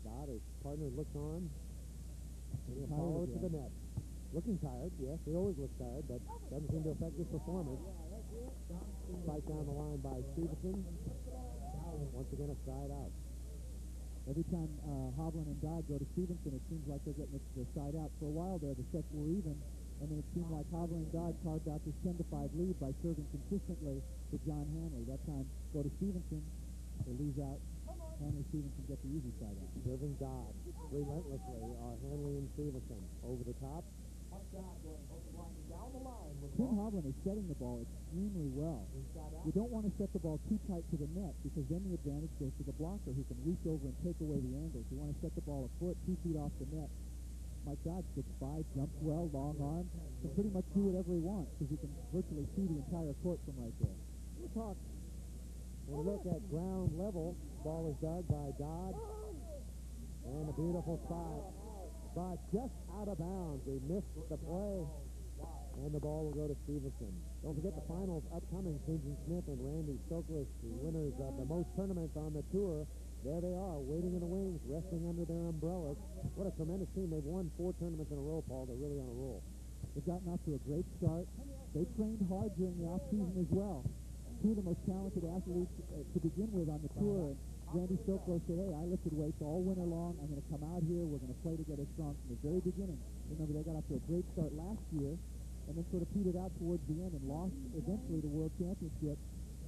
Dodd, his partner, looks on. And he'll follow it to the net. Looking tired, yes, he always looks tired, but doesn't seem to affect his performance. Spike down the line by Stevenson. Once again, a side out. Every time Hovland and Dodd go to Stevenson, it seems like they're getting the side out. For a while there, the sets were even, and then it seemed like Hovland and Dodd carved out this 10-5 lead by serving consistently to John Hanley. That time, go to Stevenson, they lose out. Hanley, Stevenson get the easy side out. Serving Dodd relentlessly are Hanley and Stevenson. Over the top. Tim Hovland is setting the ball extremely well. You don't want to set the ball too tight to the net, because then the advantage goes to the blocker, who can reach over and take away the angles. You want to set the ball a foot, 2 feet off the net. Mike Dodd 6'5", jumps well, long arm, can pretty much do whatever he wants, because he can virtually see the entire court from right there. We'll talk. We'll look at ground level. Ball is dug by Dodd. And a beautiful spot. But just out of bounds. He missed the play. And the ball will go to Stevenson. Don't forget the finals upcoming. Clinton Smith and Randy Stoklos, the winners of the most tournaments on the tour. There they are, waiting in the wings, resting under their umbrellas. What a tremendous team. They've won 4 tournaments in a row, Paul. They're really on a roll. They've gotten off to a great start. They trained hard during the off-season as well. 2 of the most talented athletes to begin with on the tour. And Randy Stoklos said, hey, I lifted weights all winter long. I'm going to come out here. We're going to play together strong from the very beginning. Remember, they got off to a great start last year, and then sort of petered out towards the end and lost eventually the World Championship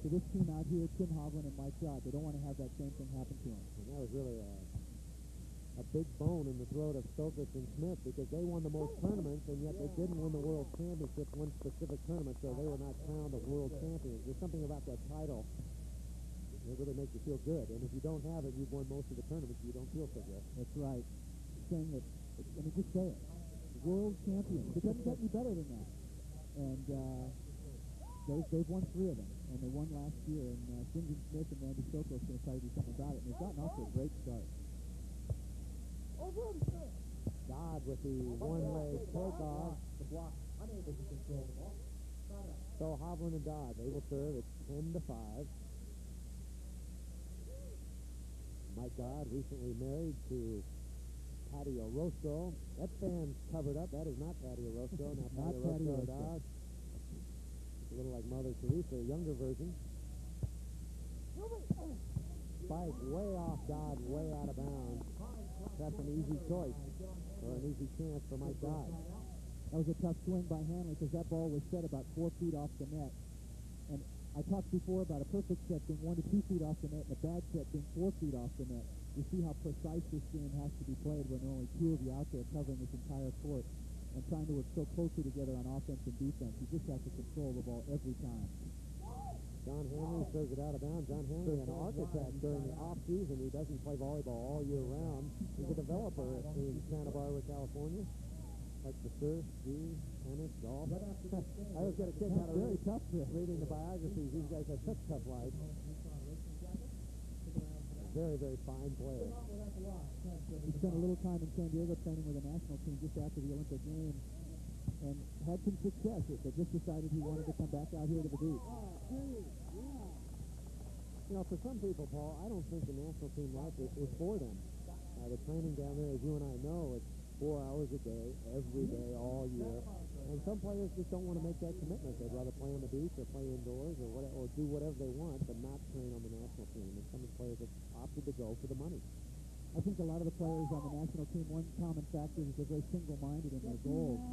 to this team out here, Tim Hovland and Mike Dodd. They don't want to have that same thing happen to them. And that was really a big bone in the throat of Stoklos and Smith, because they won the most tournaments, and yet they didn't win the World Championship, one specific tournament, so they were not crowned as world champions. There's something about that title that really makes you feel good, and if you don't have it, you've won most of the tournaments, you don't feel so good. That's right. Saying that, let me just say it, world champions. It doesn't get any better than that. And they've won 3 of them, and they won last year, and Clinton Smith and Randy Stoklos are going to try to do something about it, and they've gotten off to a great start. Dodd with the one-leg takeoff. The block unable to control the ball. So Hovland and Dodd, they will serve. It's 10-5. Mike Dodd, recently married to Patty Orozco. That fan's covered up. That is not Patty Orozco. Now Patty Orozco Dodd. It's a little like Mother Teresa, a younger version. Spike way off Dodd, way out of bounds. That's an easy choice, or an easy chance for Mike Dodd. That was a tough swing by Hanley, because that ball was set about 4 feet off the net. And I talked before about a perfect set being 1 to 2 feet off the net, and a bad set being 4 feet off the net. You see how precise this game has to be played when there are only 2 of you out there covering this entire court and trying to work so closely together on offense and defense. You just have to control the ball every time. John Hanley serves it out of bounds. John Hanley, an architect during the off-season. He doesn't play volleyball all year round. He's a developer in Santa Barbara, California. Like the surf, ski, tennis, golf. I always get a kick out of reading the biographies. These guys have such tough lives. Very, very fine player. He spent a little time in San Diego training with the national team just after the Olympic Games. and had some success. But just decided he wanted to come back out here to the beach. You know, for some people, Paul, I don't think the national team life is for them. The training down there, as you and I know, it's 4 hours a day, every day, all year. And some players just don't want to make that commitment. They'd rather play on the beach or play indoors or do whatever they want, but not train on the national team. And some of the players have opted to go for the money. I think a lot of the players on the national team, one common factor is they're very single-minded in their goals.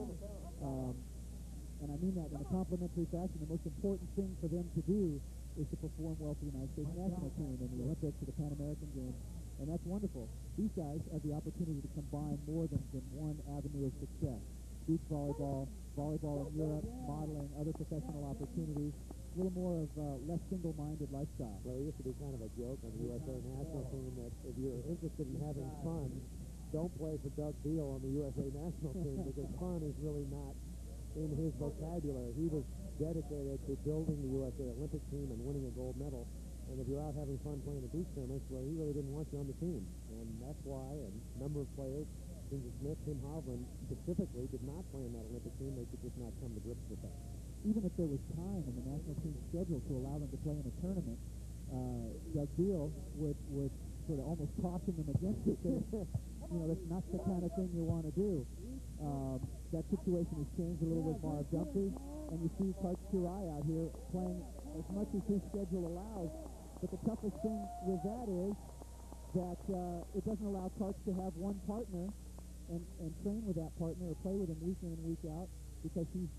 And I mean that in a complimentary fashion. The most important thing for them to do is to perform well for the United States national team in the Olympics or the Pan American Games. And that's wonderful. These guys have the opportunity to combine more than one avenue of success. Beach volleyball, volleyball in Europe, modeling, other professional opportunities, a little more of less single-minded lifestyle. Well, it used to be kind of a joke on the USA national team that if you're interested in having fun, don't play for Doug Beal on the USA national team because fun is really not in his vocabulary. He was dedicated to building the USA Olympic team and winning a gold medal. And if you're out having fun playing a beach tournament, well, he really didn't want you on the team. And that's why a number of players, Ginger Smith, Tim Hovland specifically, did not play in that Olympic team. They could just not come to grips with that. Even if there was time in the national team's schedule to allow them to play in a tournament, Doug Beal would sort of almost caution them against it. That's not the kind of thing you want to do. That situation has changed a little with Marv Dumpy, and you see Karch Kirai out here playing as much as his schedule allows. But the toughest thing with that is that it doesn't allow Karch to have one partner and train with that partner or play with him week in and week out because he's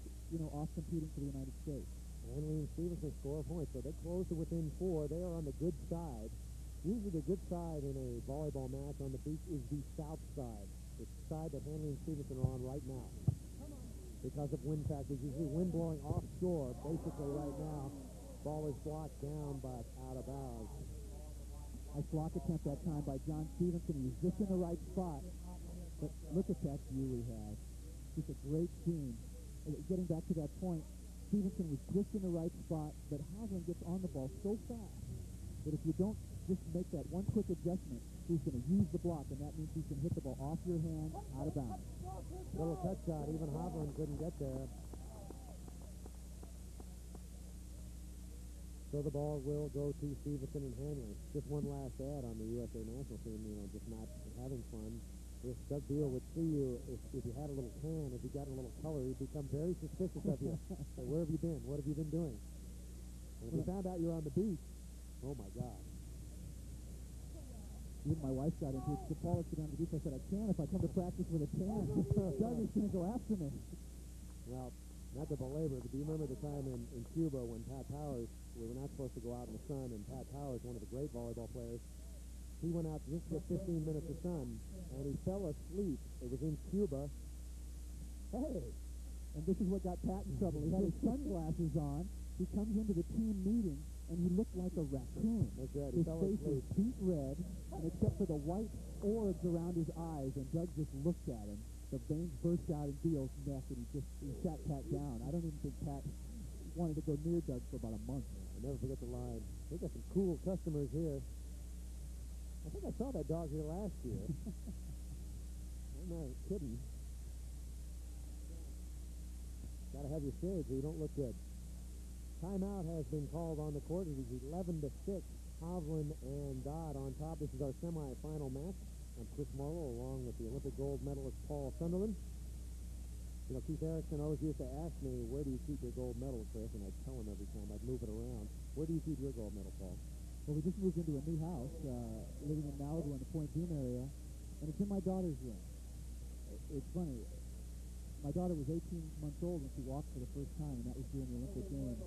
off competing for the United States. Hanley and Stevenson score points, so they close to within 4. They are on the good side. Usually the good side in a volleyball match on the beach is the south side. It's the side that Hanley and Stevenson are on right now. Because of wind factors, you see wind blowing offshore basically right now. Ball is blocked down but out of bounds. Nice block attempt that time by John Stevenson. He was just in the right spot. But look at that view we have. Just a great team. Getting back to that point, Stevenson was just in the right spot, but Hovland gets on the ball so fast that if you don't just make that one quick adjustment, he's going to use the block, and that means he's going to hit the ball off your hand, out of bounds. Little touch shot. Even Hovland couldn't get there. So the ball will go to Stevenson and Hanley. Just one last ad on the USA national team, just not having fun. If Doug Beal would see you, if you had a little tan, if you got a little color, he'd become very suspicious of you. Say, where have you been? What have you been doing? And if he found out you're on the beach, oh, my God. Even my wife got into it. She said, Paul, let's get down to the beach. I said, I can't if I come to practice with a tan. Doug is going to go after me. Well, not to belabor, but do you remember the time in Cuba when Pat Powers, we were not supposed to go out in the sun, and Pat Powers, one of the great volleyball players, he went out to just get 15 minutes of sun, and he fell asleep. It was in Cuba. Hey! And this is what got Pat in trouble. He had his sunglasses on. He comes into the team meeting, and he looked like a raccoon. That's right. His face was beet red, and except for the white orbs around his eyes, and Doug just looked at him. The veins burst out in Beal's neck, and he sat Pat down. I don't even think Pat wanted to go near Doug for about a month. I'll never forget the line. We got some cool customers here. I think I saw that dog here last year. I'm not kidding. Got to have your shades or you don't look good. Timeout has been called on the court. It is 11-6. Hovland and Dodd on top. This is our semifinal match. I'm Chris Morrow along with the Olympic gold medalist Paul Sunderland. Keith Erickson always used to ask me, where do you keep your gold medal, Chris? And I'd tell him every time. I'd move it around. Where do you keep your gold medal, Paul? Well, we just moved into a new house, living in Malibu in the Point Dume area, and it's in my daughter's room. It's funny. My daughter was 18 months old when she walked for the first time, and that was during the Olympic Games.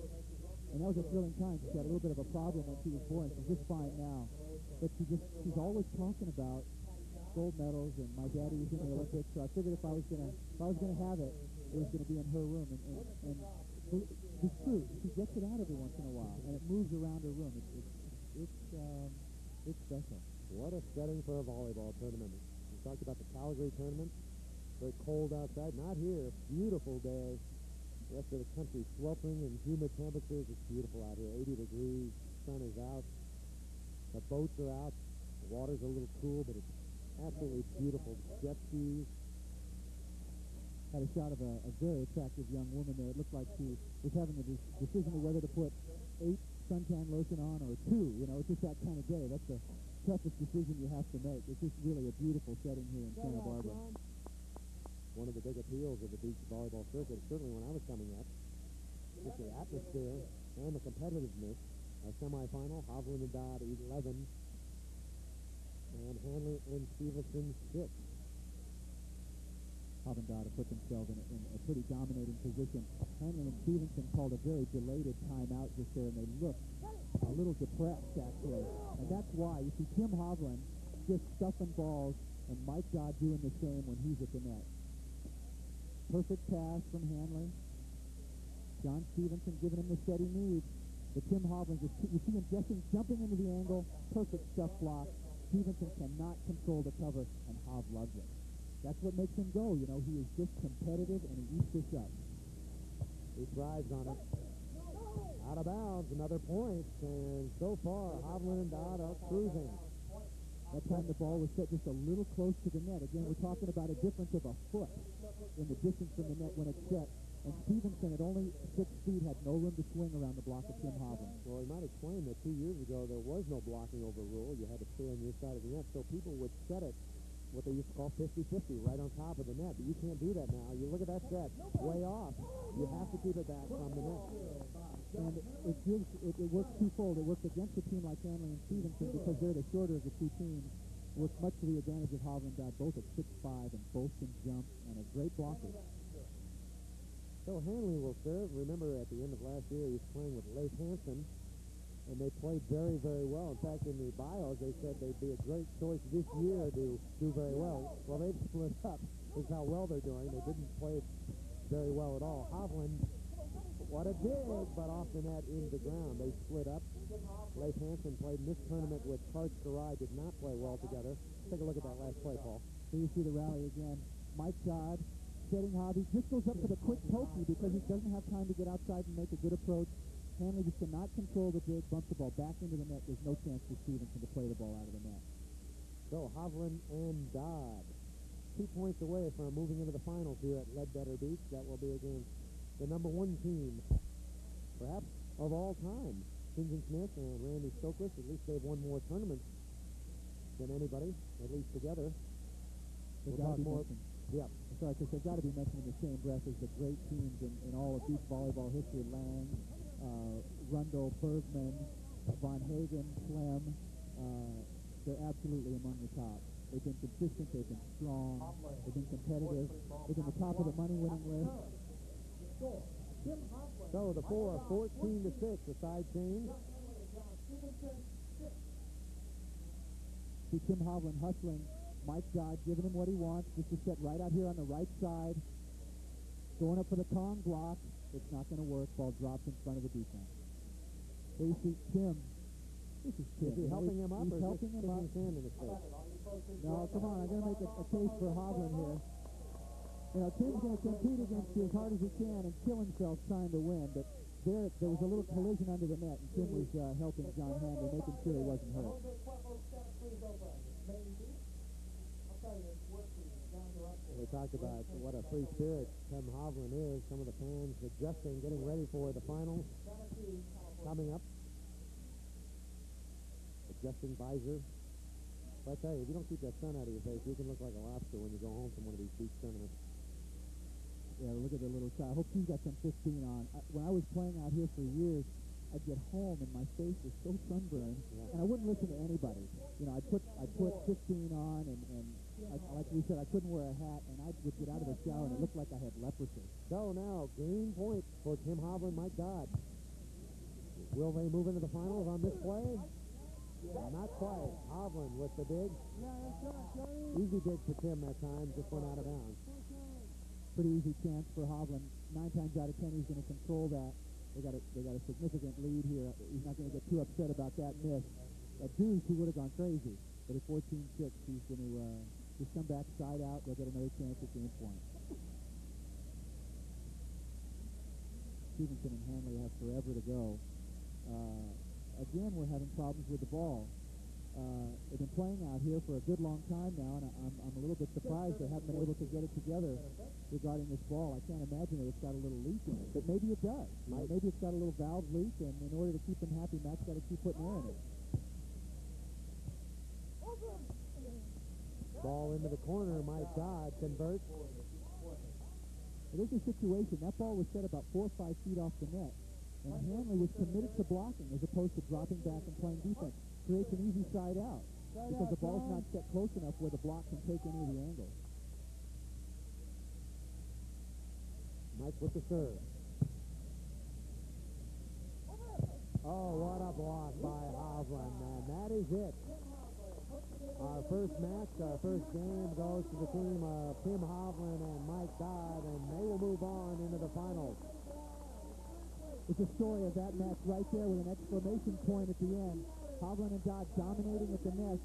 And that was a thrilling time. She had a little bit of a problem when she was born. She's just fine now. But she's always talking about gold medals, and my daddy was in the Olympics, so I figured if I was gonna have it, it was gonna be in her room. And it's true. She gets it out every once in a while, and it moves around her room. It's special. What a setting for a volleyball tournament. We talked about the Calgary tournament. Very cold outside. Not here. Beautiful day. The rest of the country sweltering in humid temperatures. It's beautiful out here. 80 degrees. Sun is out. The boats are out. The water's a little cool, but it's absolutely beautiful. Jet skis. had a shot of a very attractive young woman there. It looked like she was having a decision of whether to put 8 suntan lotion on or 2. You know, it's just that kind of day. That's the toughest decision you have to make. It's just really a beautiful setting here in Santa Barbara. One of the big appeals of the beach volleyball circuit, certainly when I was coming up, is the atmosphere and the competitiveness. Our semifinal, Hovland and Dodd 11, and Hanley and Stevenson 6. Hovland Dodd have put themselves in a pretty dominating position. Hanley and Stevenson called a very belated timeout just there, and they looked a little depressed, actually. And that's why you see Tim Hovland just stuffing balls and Mike Dodd doing the same when he's at the net. Perfect pass from Hanley. John Stevenson giving him the set he needs. But Tim Hovland, you see him jumping into the angle, perfect stuff block. Stevenson cannot control the cover, and Hov loves it. That's what makes him go. You know, he is just competitive, and he eats this up. He thrives on it. Out of bounds, another point, and so far, Hovland and Dodd are cruising. That time the ball was set just a little close to the net. Again, we're talking about a difference of a foot in the distance from the net when it's set. And Stevenson, at only 6 feet, had no room to swing around the block of Tim Hovland. Well, he might explain that 2 years ago there was no blocking over rule. You had to stay on your side of the net, so people would set it what they used to call 50-50, right on top of the net. But you can't do that now. You look at that set, way off. You have to keep it back from the net. And it works twofold. It works against a team like Hanley and Stevenson because they're the shorter of the two teams. Works much to the advantage of Hovland Dodd, both at 6'5", and both can jump, and a great blocker. So Hanley will serve. Remember, at the end of last year, he was playing with Leif Hansen, and they played very, very well. In fact, in the bios, they said they'd be a great choice this year to do very well. Well, they've split up. This is how well they're doing. They didn't play very well at all. Hovland, what a dig, but off the net into the ground. They split up. Leif Hansen played in this tournament with Karch Garai, did not play well together. Take a look at that last play, Paul. Here you see the rally again. Mike Dodd setting Hobby, just goes up for the quick pokey because he doesn't have time to get outside and make a good approach. Hanley just cannot control the dig, bumps the ball back into the net. There's no chance for Stevenson to play the ball out of the net. So Hovland and Dodd, 2 points away from moving into the finals here at Ledbetter Beach. That will be against the #1 team, perhaps of all time. St. Smith and Randy Stoklos. At least they've won more tournaments than anybody, at least together. We'll talk more. Yeah. Sorry, because they've got to be mentioned in the same breath as the great teams in all of beach volleyball history. Lang, Rundle, Bergman, Von Hagen, Clem. They're absolutely among the top. They've been consistent. They've been strong. They've been competitive. They've been the top of the money-winning list. So the 14-6, the side change. See Tim Hovland hustling. Mike Dodd giving him what he wants. Just to set right out here on the right side. Going up for the Kong block. It's not going to work. Ball drops in front of the defense. There you see Tim. This is Tim. Is he helping him up, he's or helping just him up? his hand in his face? No, come on. I'm going to make a case for Hovland here. You know, Tim's going to compete against you as hard as he can and kill himself trying to win. But there was a little collision under the net, and Tim was helping John Hanley, making sure he wasn't hurt. They talked about what a free spirit Tim Hovland is. Some of the fans adjusting, getting ready for the finals coming up. Adjusting visor. But I tell you, if you don't keep that sun out of your face, you can look like a lobster when you go home from one of these beach tournaments. Yeah, look at the little child. I hope she's got some 15 on. When I was playing out here for years, I'd get home and my face was so sunburned, and I wouldn't listen to anybody. You know, I'd put 15 on, and like we said, I couldn't wear a hat, and I would get out of the shower, and it looked like I had leprosy. So now, game point for Tim Hovland, Mike Dodd. Will they move into the finals on this play? Not quite. Hovland with the dig. Easy dig for Tim that time, just went out of bounds. Pretty easy chance for Hovland. 9 times out of 10, he's going to control that. They got a significant lead here. He's not going to get too upset about that miss. At deuce, he would have gone crazy. But at 14-6, he's going to just come back side out. They'll get another chance at game point. Stevenson and Hanley have forever to go. Again, we're having problems with the ball. They've been playing out here for a good long time now, and I'm a little bit surprised they haven't been able to get it together regarding this ball. I can't imagine that it's got a little leak in it, but maybe it does. Maybe it's got a little valve leak, and in order to keep them happy, Matt's got to keep putting air in it. Ball into the corner. Mike Dodd converts. There's a situation. That ball was set about 4 or 5 feet off the net, and Hanley was committed to blocking as opposed to dropping back and playing defense. Creates an easy side out because the ball's not set close enough where the block can take any of the angle. Mike with the serve. Oh, what a block by Hovland, man. That is it. Our first match, our first game goes to the team of Tim Hovland and Mike Dodd, and they will move on into the finals. It's a story of that match right there with an exclamation point at the end. Hovland and Dodd dominating at the net,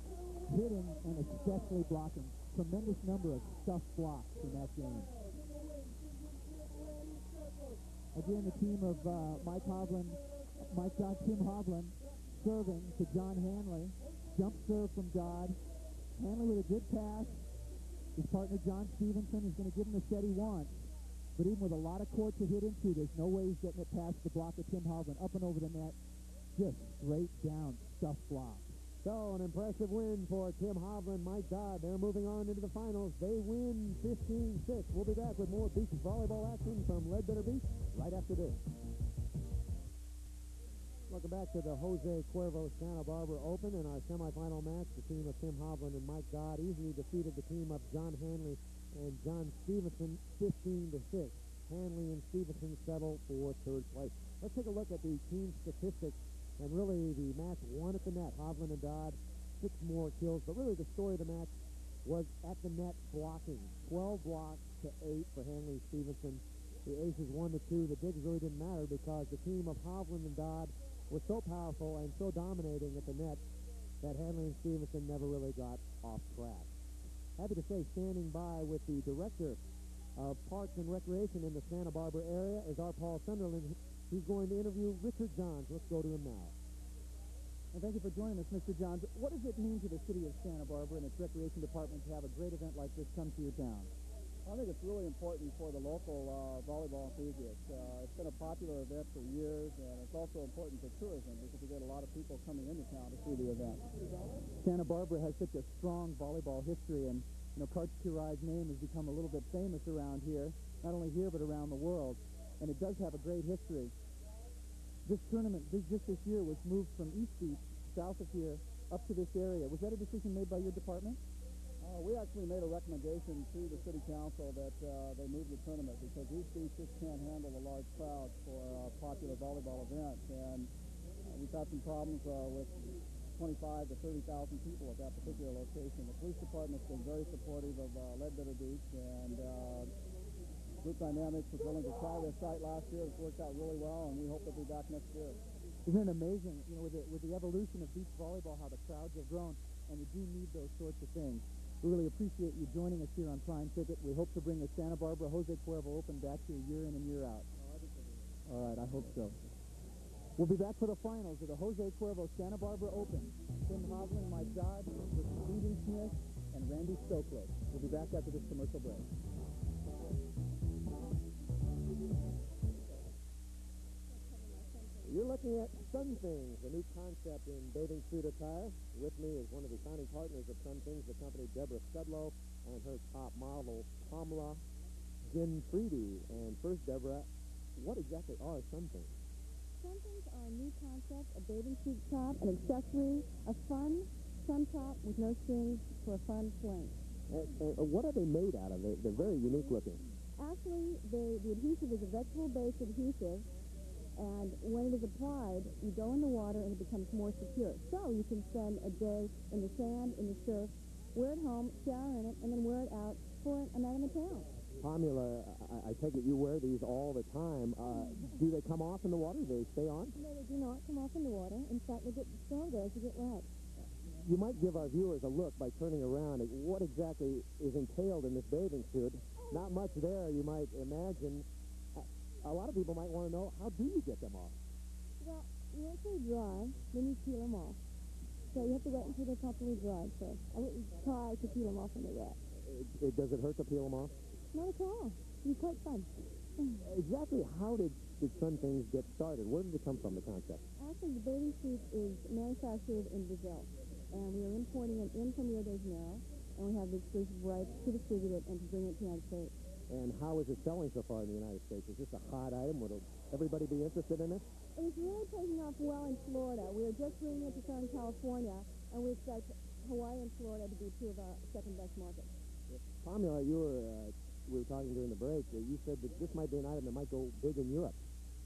hitting and especially blocking. Tremendous number of stuffed blocks in that game. Again, the team of Mike Dodd, Tim Hovland, serving to John Hanley. Jump serve from Dodd. Hanley with a good pass. His partner, John Stevenson, is going to give him the set he wants. But even with a lot of court to hit into, there's no way he's getting it past the block of Tim Hovland. Up and over the net. Just straight down stuffed block. So, an impressive win for Tim Hovland, Mike Dodd. They're moving on into the finals. They win 15-6. We'll be back with more beach volleyball action from Leadbetter Beach right after this. Welcome back to the Jose Cuervo Santa Barbara Open. In our semifinal match, the team of Tim Hovland and Mike Dodd easily defeated the team of John Hanley and John Stevenson 15-6. Hanley and Stevenson settle for third place. Let's take a look at the team statistics and really the match won at the net. Hovland and Dodd, 6 more kills. But really the story of the match was at the net blocking. 12 blocks to 8 for Hanley and Stevenson. The aces 1-2. The digs really didn't matter because the team of Hovland and Dodd was so powerful and so dominating at the net that Hanley and Stevenson never really got off track. Happy to say, standing by with the director of Parks and Recreation in the Santa Barbara area is our Paul Sunderland. He's going to interview Richard Johns. Let's go to him now. And thank you for joining us, Mr. Johns. What does it mean to the city of Santa Barbara and its recreation department to have a great event like this come to your town? I think it's really important for the local volleyball enthusiasts. It's been a popular event for years, and it's also important for tourism because we get a lot of people coming into town to see the event. Santa Barbara has such a strong volleyball history, and Karch Kirai's name has become a little bit famous around here, not only here but around the world, and it does have a great history. This tournament, just this year, was moved from East Beach, south of here, up to this area. Was that a decision made by your department? We actually made a recommendation to the city council that they move the tournament because East Beach just can't handle the large crowds for popular volleyball events, and we've had some problems with 25 to 30,000 people at that particular location. The police department's been very supportive of Leadbetter Beach, and Group Dynamics was willing to try this site last year. It's worked out really well, and we hope they'll be back next year. Isn't it amazing, with the evolution of beach volleyball, how the crowds have grown, and we do need those sorts of things. We really appreciate you joining us here on Prime Ticket. We hope to bring the Santa Barbara Jose Cuervo Open back here year in and year out. All right, I hope so. We'll be back for the finals of the Jose Cuervo Santa Barbara Open. Tim Hovland, Mike Dodd, versus Stephen Smith, and Randy Stoklos. We'll be back after this commercial break. You're looking at Sun Things, a new concept in bathing suit attire. With me is one of the founding partners of Sun Things, the company Deborah Studlow, and her top model, Pamela Ginfridi. And first, Deborah, what exactly are Sun Things? Sun Things are a new concept, a bathing suit top, an accessory, a fun sun top with no strings for a fun fling. And what are they made out of? They're very unique looking. Actually, the adhesive is a vegetable-based adhesive, and when it is applied, you go in the water and it becomes more secure. So you can spend a day in the sand, in the surf, wear it home, shower in it, and then wear it out for a night in the town. Pamela, I take it you wear these all the time. Do they come off in the water? Do they stay on? No, they do not come off in the water. In fact, they get snow there as you get wet. You might give our viewers a look by turning around at what exactly is entailed in this bathing suit. Not much there, you might imagine. A lot of people might want to know, how do you get them off? Well, once they dry, then you peel them off. So you have to wait until they're properly dried. So I wouldn't try to peel them off when they're wet. Does it hurt to peel them off? Not at all. It's quite fun. Exactly how did Sun Things get started? Where did it come from, the concept? Actually, the bathing suit is manufactured in Brazil, and we are importing it in from Rio de Janeiro, and we have the exclusive rights to distribute it and to bring it to the United States. And how is it selling so far in the United States? Is this a hot item? Would everybody be interested in it? It's really taking off well in Florida. We are just bringing it to Southern California, and we expect Hawaii and Florida to be two of our second-best markets. Pamela, we were talking during the break. You said that this might be an item that might go big in Europe.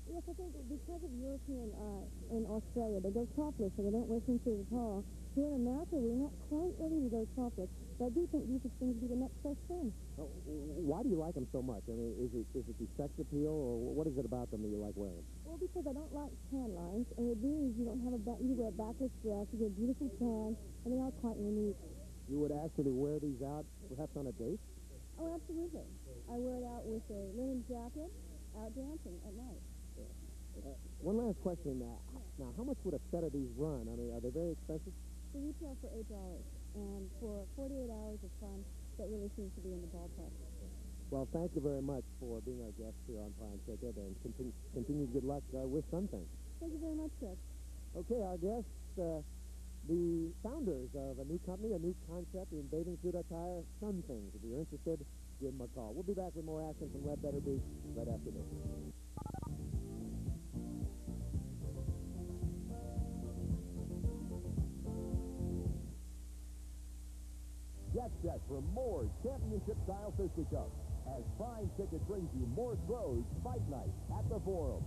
Yes, I think because of European and Australia, they go topless, so they don't wear swimsuits at all. Here in America, we're not quite ready to go topless, but I do think these are things to be the next best thing. Why do you like them so much? I mean, is it the sex appeal, or what is it about them that you like wearing? Well, because I don't like tan lines, and with these, you don't have you wear a backless dress, you get a beautiful tan, and they are quite unique. You would actually wear these out, perhaps on a date? Oh, absolutely. I wear it out with a linen jacket, out dancing at night. One last question. Now, how much would a set of these run? I mean, are they very expensive? They retail for $8, and for 48 hours of fun, that really seems to be in the ballpark. Well, thank you very much for being our guest here on Prime Ticket, and continued good luck with Sun Things. Thank you very much, Chris. Okay, our guests, the founders of a new company, a new concept in bathing suit attire, Sun Things. If you're interested, give them a call. We'll be back with more action from Ledbetter Beach right after this. Get set for more championship-style fisticuffs as Prime Ticket brings you more Throws Fight Night at the Forum.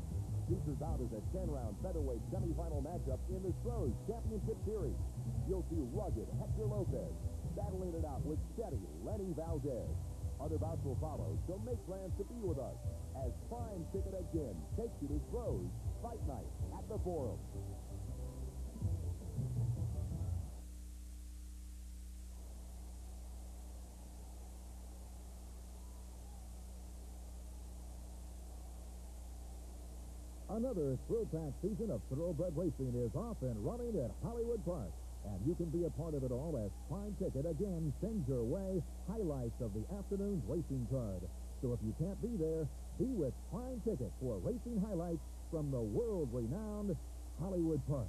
Features out as a 10-round featherweight semifinal matchup in the Throws Championship Series. You'll see rugged Hector Lopez battling it out with steady Lenny Valdez. Other bouts will follow, so make plans to be with us as Prime Ticket again takes you to Throws Fight Night at the Forum. Another thrill-packed season of thoroughbred racing is off and running at Hollywood Park. And you can be a part of it all as Prime Ticket again sends your way highlights of the afternoon's racing card. So if you can't be there, be with Prime Ticket for racing highlights from the world-renowned Hollywood Park.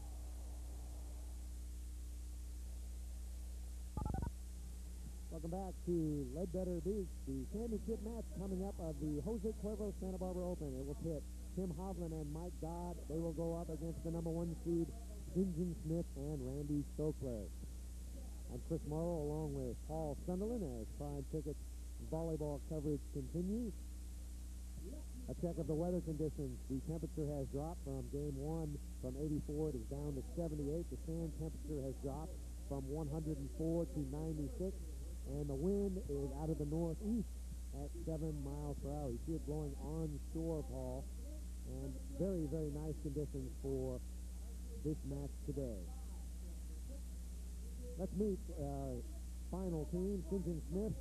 Welcome back to Ledbetter Beach, the championship match coming up of the Jose Cuervo Santa Barbara Open. It will pit Tim Hovland and Mike Dodd. They will go up against the number 1 seed, Stevenson Smith and Randy Stoklos. I'm Chris Morrow along with Paul Sunderland as Prime Ticket's volleyball coverage continues. A check of the weather conditions. The temperature has dropped from game 1 from 84. It is down to 78. The sand temperature has dropped from 104 to 96. And the wind is out of the northeast at 7 miles per hour. You see it blowing onshore, Paul. And very, very nice conditions for this match today. Let's meet our final team, Stevenson Smith,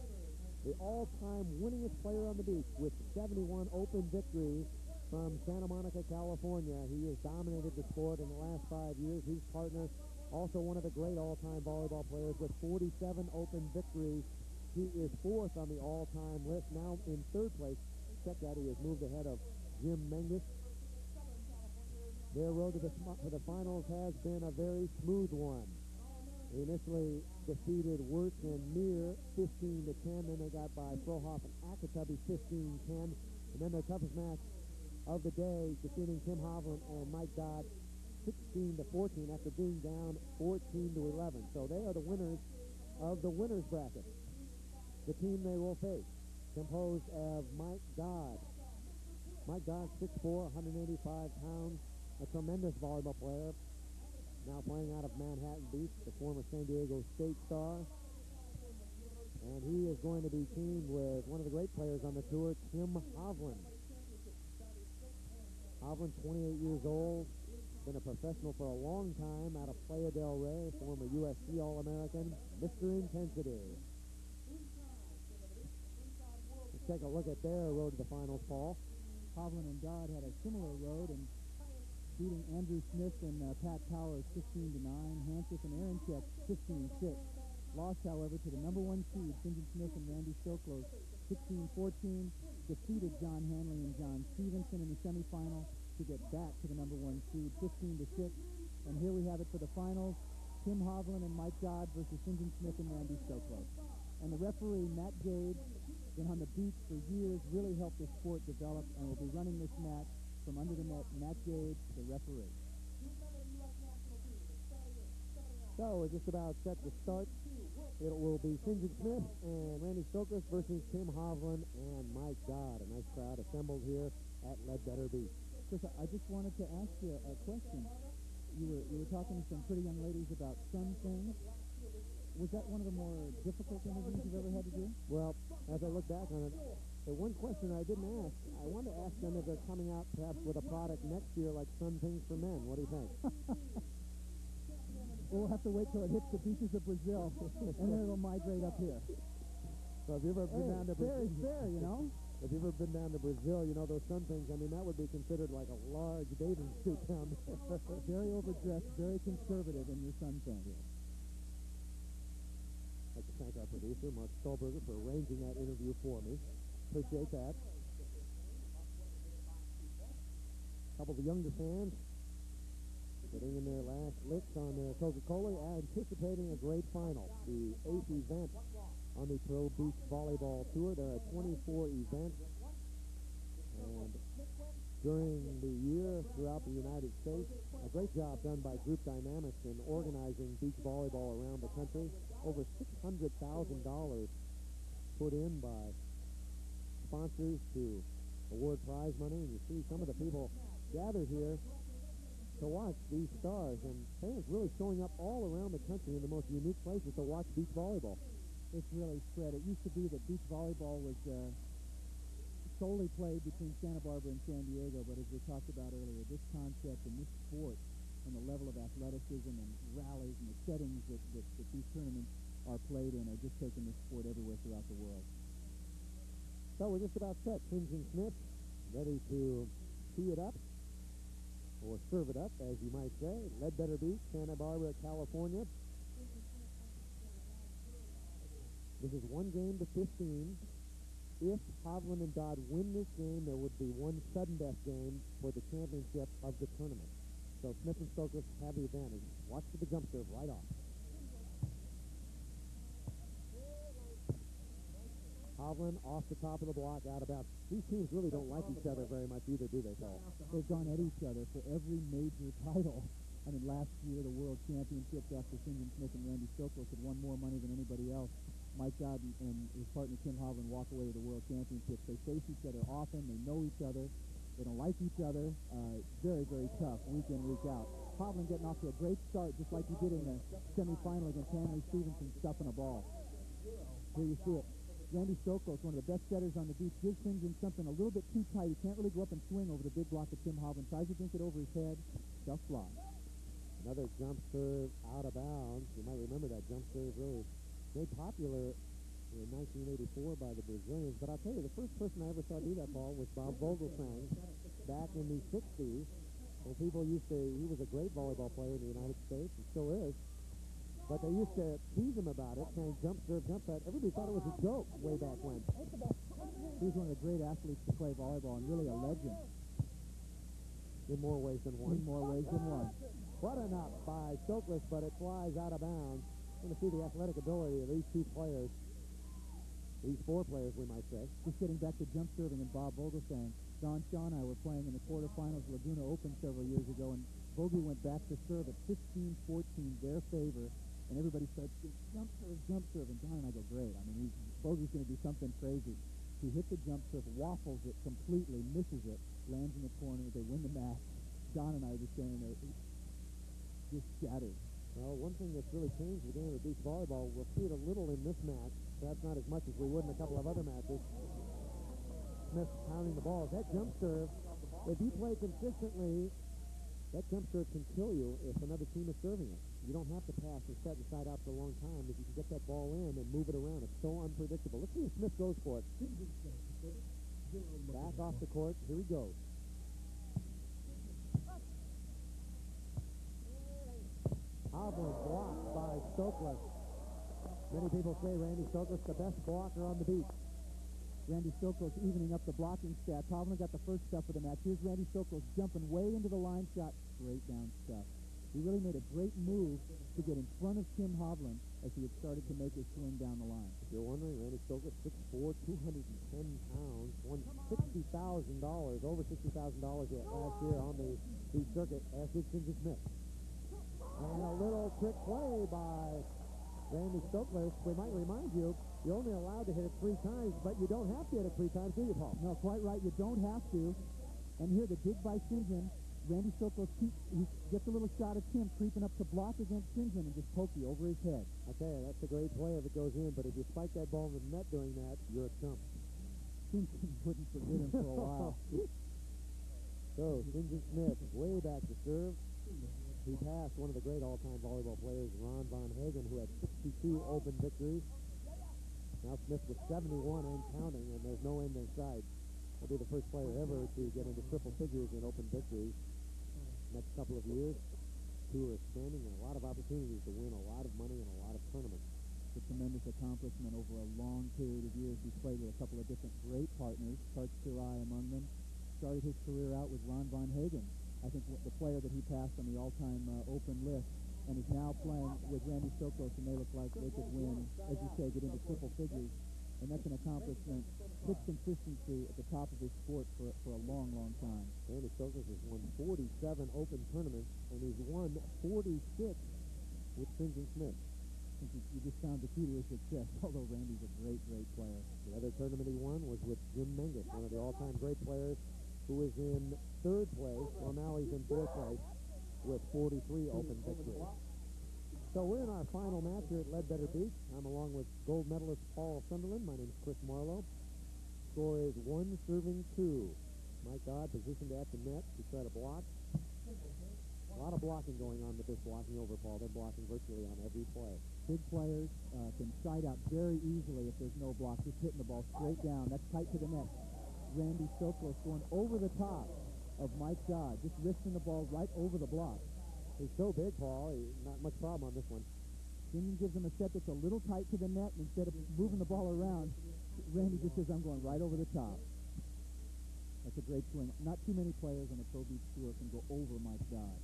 the all-time winningest player on the beach with 71 open victories from Santa Monica, California. He has dominated the sport in the last 5 years. His partner, also one of the great all-time volleyball players with 47 open victories. He is 4th on the all-time list, now in 3rd place. Check that, he has moved ahead of Jim Menges. Their road to the finals has been a very smooth one. They initially defeated Wirtz and Meir 15-10. Then they got by Frohoff and Akatubby 15-10. And then their toughest match of the day, defeating Tim Hovland and Mike Dodd 16-14 after being down 14-11. So they are the winners of the winners bracket. The team they will face, composed of Mike Dodd. Mike Dodd, 6'4", 185 pounds, a tremendous volleyball player, now playing out of Manhattan Beach, the former San Diego State star. And he is going to be teamed with one of the great players on the tour, Tim Hovland. Hovland, 28 years old, been a professional for a long time out of Playa del Rey, former USC All-American, Mr. Intensity. Let's take a look at their road to the finals, Paul. Hovland and Dodd had a similar road, and beating Andrew Smith and Pat Powers 15-9. Hansif and Aaron Check 15-6. Lost, however, to the number 1 seed, St. Smith and Randy Stoklos, 16-14. Defeated John Hanley and John Stevenson in the semifinal to get back to the number 1 seed, 15-6. And here we have it for the finals. Tim Hovland and Mike Dodd versus St. Smith and Randy Stoklos. And the referee, Matt Gage, been on the beach for years, really helped the sport develop, and will be running this match from under the net. Matt Gage, the referee. So we're just about set to start. It will be St. Smith and Randy Stoklos versus Tim Hovland and Mike Dodd. A nice crowd assembled here at Ledbetter Beach. Chris, I just wanted to ask you a question. You were talking to some pretty young ladies about sun things. Was that one of the more difficult interviews you've ever had to do? Well, as I look back on it, the one question I didn't ask, I wanted to ask them if they're coming out perhaps with a product next year like Sun Things for Men. What do you think? We'll have to wait till it hits the beaches of Brazil, and then it'll migrate up here. So have you ever been down to Brazil? Fair is fair, you know? Have you ever been down to Brazil? You know, those Sun Things, I mean, that would be considered like a large bathing suit down there. Very overdressed, very conservative in your sun thing. Yeah. I'd like to thank our producer, Mark Stolberger, for arranging that interview for me. Appreciate that. A couple of the younger fans getting in their last licks on their Coca-Cola, anticipating a great final. The 8th event on the Pro Beach Volleyball Tour. There are 24 events. And during the year throughout the United States, a great job done by Group Dynamics in organizing beach volleyball around the country. Over $600,000 put in by sponsors to award prize money. And you see some of the people gathered here to watch these stars, and fans really showing up all around the country in the most unique places to watch beach volleyball. It's really spread. It used to be that beach volleyball was solely played between Santa Barbara and San Diego, but as we talked about earlier, this concept and this sport and the level of athleticism and rallies and the settings that these tournaments are played in are just taking this sport everywhere throughout the world. So we're just about set. St. Smith ready to tee it up, or serve it up, as you might say. Ledbetter Beach, Santa Barbara, California. This is 1 game to 15. If Hovland and Dodd win this game, there would be 1 sudden death game for the championship of the tournament. So Smith and Stoklos have the advantage. Watch for the jump serve right off. Hovland off the top of the block, out of bounds. These teams really don't like each other very much either, do they, Paul? They've gone at each other for every major title. I mean, last year, the World Championships after St. Smith and Randy Stoklos had won more money than anybody else. Mike Dodd and his partner Tim Hovland walk away with the World Championships. They face each other often. They know each other. They don't like each other. Very, very tough week in, week out. Hovland getting off to a great start, just like he did in the semifinal against Hanley Stevenson, stuffing a ball. Here you see it. Randy Stoklos, one of the best setters on the beach, gives things in something a little bit too tight. He can't really go up and swing over the big block of Tim Hovland. Tries to dink it over his head. Just fly. Another jump serve out of bounds. You might remember that jump serve really made popular in 1984 by the Brazilians. But I'll tell you, the first person I ever saw do that, Paul, was Bob Vogelsang back in the 60s. And people used to, he was a great volleyball player in the United States, and still is. But they used to tease him about it, saying jump serve, jump set. Everybody thought it was a joke way back when. He was one of the great athletes to play volleyball and really a legend. In more ways than one. In more ways than one. What an up by Stoklos, but it flies out of bounds. Going to see the athletic ability of these 2 players. These 4 players, we might say. Just getting back to jump serving and Bob Vogelsang. Don Shaw and I were playing in the quarterfinals of Laguna Open several years ago, and Vogie went back to serve at 15-14, their favor. And everybody starts to jump serve, and Don and I go, great. I mean, Bogey's going to do something crazy. He hit the jump serve, waffles it completely, misses it, lands in the corner. They win the match. Don and I were standing there just shattered. Well, one thing that's really changed the game of beach volleyball, we'll see it a little in this match, perhaps not as much as we would in a couple of other matches. Smith pounding the balls. That jump serve, if you play consistently, that jump serve can kill you if another team is serving it. You don't have to pass and set the side out for a long time. If you can get that ball in and move it around, it's so unpredictable. Let's see if Smith goes for it. Back off the court. Here he goes. Hovland blocked by Stoklos. Many people say Randy Stoklos the best blocker on the beat. Randy Stoklos evening up the blocking stats. Hovland got the first stuff of the match. Here's Randy Stoklos jumping way into the line shot. Straight down stuff. He really made a great move to get in front of Tim Hovland as he had started to make his swing down the line. If you're wondering, Randy Stoklos, 6'4", 210 pounds, won $60,000, over $60,000 last year on the circuit, as did Stevenson Smith. And a little trick play by Randy Stoklos. We might remind you, you're only allowed to hit it 3 times, but you don't have to hit it 3 times, do you, Paul? No, quite right. You don't have to. And here, the dig by Stevenson. Randy Stoklos he gets a little shot of Tim creeping up to block against Stevenson and just poke you over his head. I tell you, that's a great play if it goes in, but if you spike that ball in the net doing that, you're a chump. Stevenson wouldn't forget him for a while. So, Stevenson Smith way back to serve. He passed one of the great all-time volleyball players, Ron Von Hagen, who had 62 open victories. Now Smith with 71 and counting, and there's no end in sight. He'll be the first player ever to get into triple figures in open victories. Next couple of years, two are expanding, and a lot of opportunities to win a lot of money and a lot of tournaments. It's a tremendous accomplishment over a long period of years. He's played with a couple of different great partners, Karch Kirai among them. Started his career out with Ron Von Hagen, I think the player that he passed on the all-time open list, and is now playing with Randy Stoklos, and they look like they could win, as you say, get into triple figures. And that's an accomplishment, quick consistency at the top of his sport for a long, long time. Randy Stoklos has won 47 open tournaments, and he's won 46 with Stevenson Smith. I think you just found the key to his success, although Randy's a great, great player. The other tournament he won was with Jim Menges, one of the all-time great players, who is in 3rd place. Well, now he's in 4th place with 43 open victories. So we're in our final match here at Ledbetter Beach. I'm along with gold medalist Paul Sunderland. My name is Chris Marlowe. Score is 1-2. Mike Dodd positioned at the net to try to block. A lot of blocking going on with this blocking over, Paul. They're blocking virtually on every play. Big players can side out very easily if there's no block. Just hitting the ball straight down. That's tight to the net. Randy Stoklos going over the top of Mike Dodd, just wristing the ball right over the block. He's so big, Paul. Not much problem on this one. Simeon gives him a set that's a little tight to the net, and instead of moving the ball around, Randy just says, I'm going right over the top. That's a great swing. Not too many players on the Pro Beach Tour can go over Mike Dodd.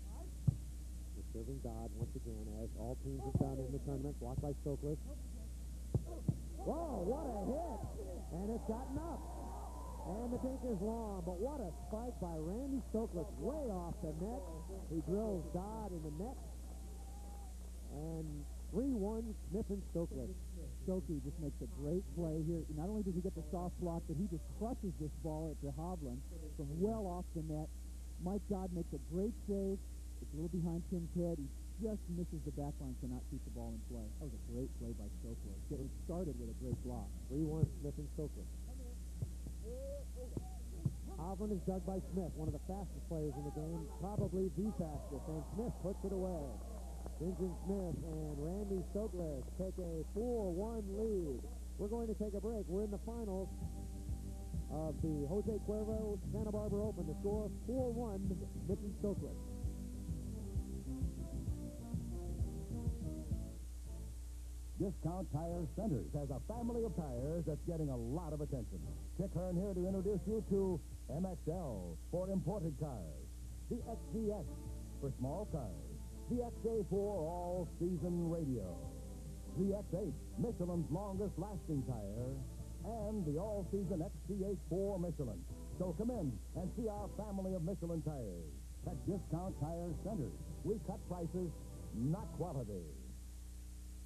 We're serving Dodd once again, as all teams have done in the tournament. Blocked by Stoklos. Whoa, what a hit! And it's gotten up. And the dink is long, but what a spike by Randy Stoklos, way off the net. He drills Dodd in the net. And 3-1, Smith and Stoklos. Stokey just makes a great play here. Not only does he get the soft block, but he just crushes this ball at Hovland from well off the net. Mike Dodd makes a great save. It's a little behind Tim's head. He just misses the back line, cannot keep the ball in play. That was a great play by Stoklos. Getting started with a great block. 3-1, Smith and Stoklos. Hovland is dug by Smith, one of the fastest players in the game, probably the fastest, and Smith puts it away. Stevenson Smith and Randy Stoklos take a 4-1 lead. We're going to take a break. We're in the finals of the Jose Cuervo Santa Barbara Open. The score 4-1, Smith and Stoklos. Discount Tire Centers has a family of tires that's getting a lot of attention. Chick Hearn here to introduce you to MXL for imported cars, the XDX for small cars, the XA for all-season radio, the X8, Michelin's longest-lasting tire, and the all-season XCH for Michelin. So come in and see our family of Michelin tires at Discount Tire Centers. We cut prices, not quality.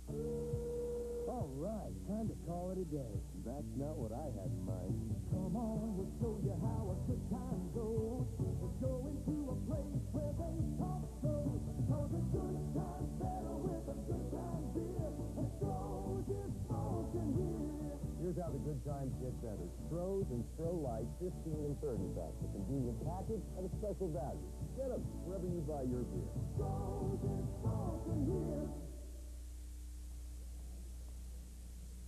All right, time to call it a day. That's not what I had in mind. Come on, we'll show you how a good time goes. We're going to a place where they talk so. Cause a good time's better with a good time beer. And Stroh's is smoking here. Here's how the Good Times get better. Stroh's and Stroh Light, 15 and 30 packs. A convenient package at a special value. Get them wherever you buy your beer. Stroh's is smoking here.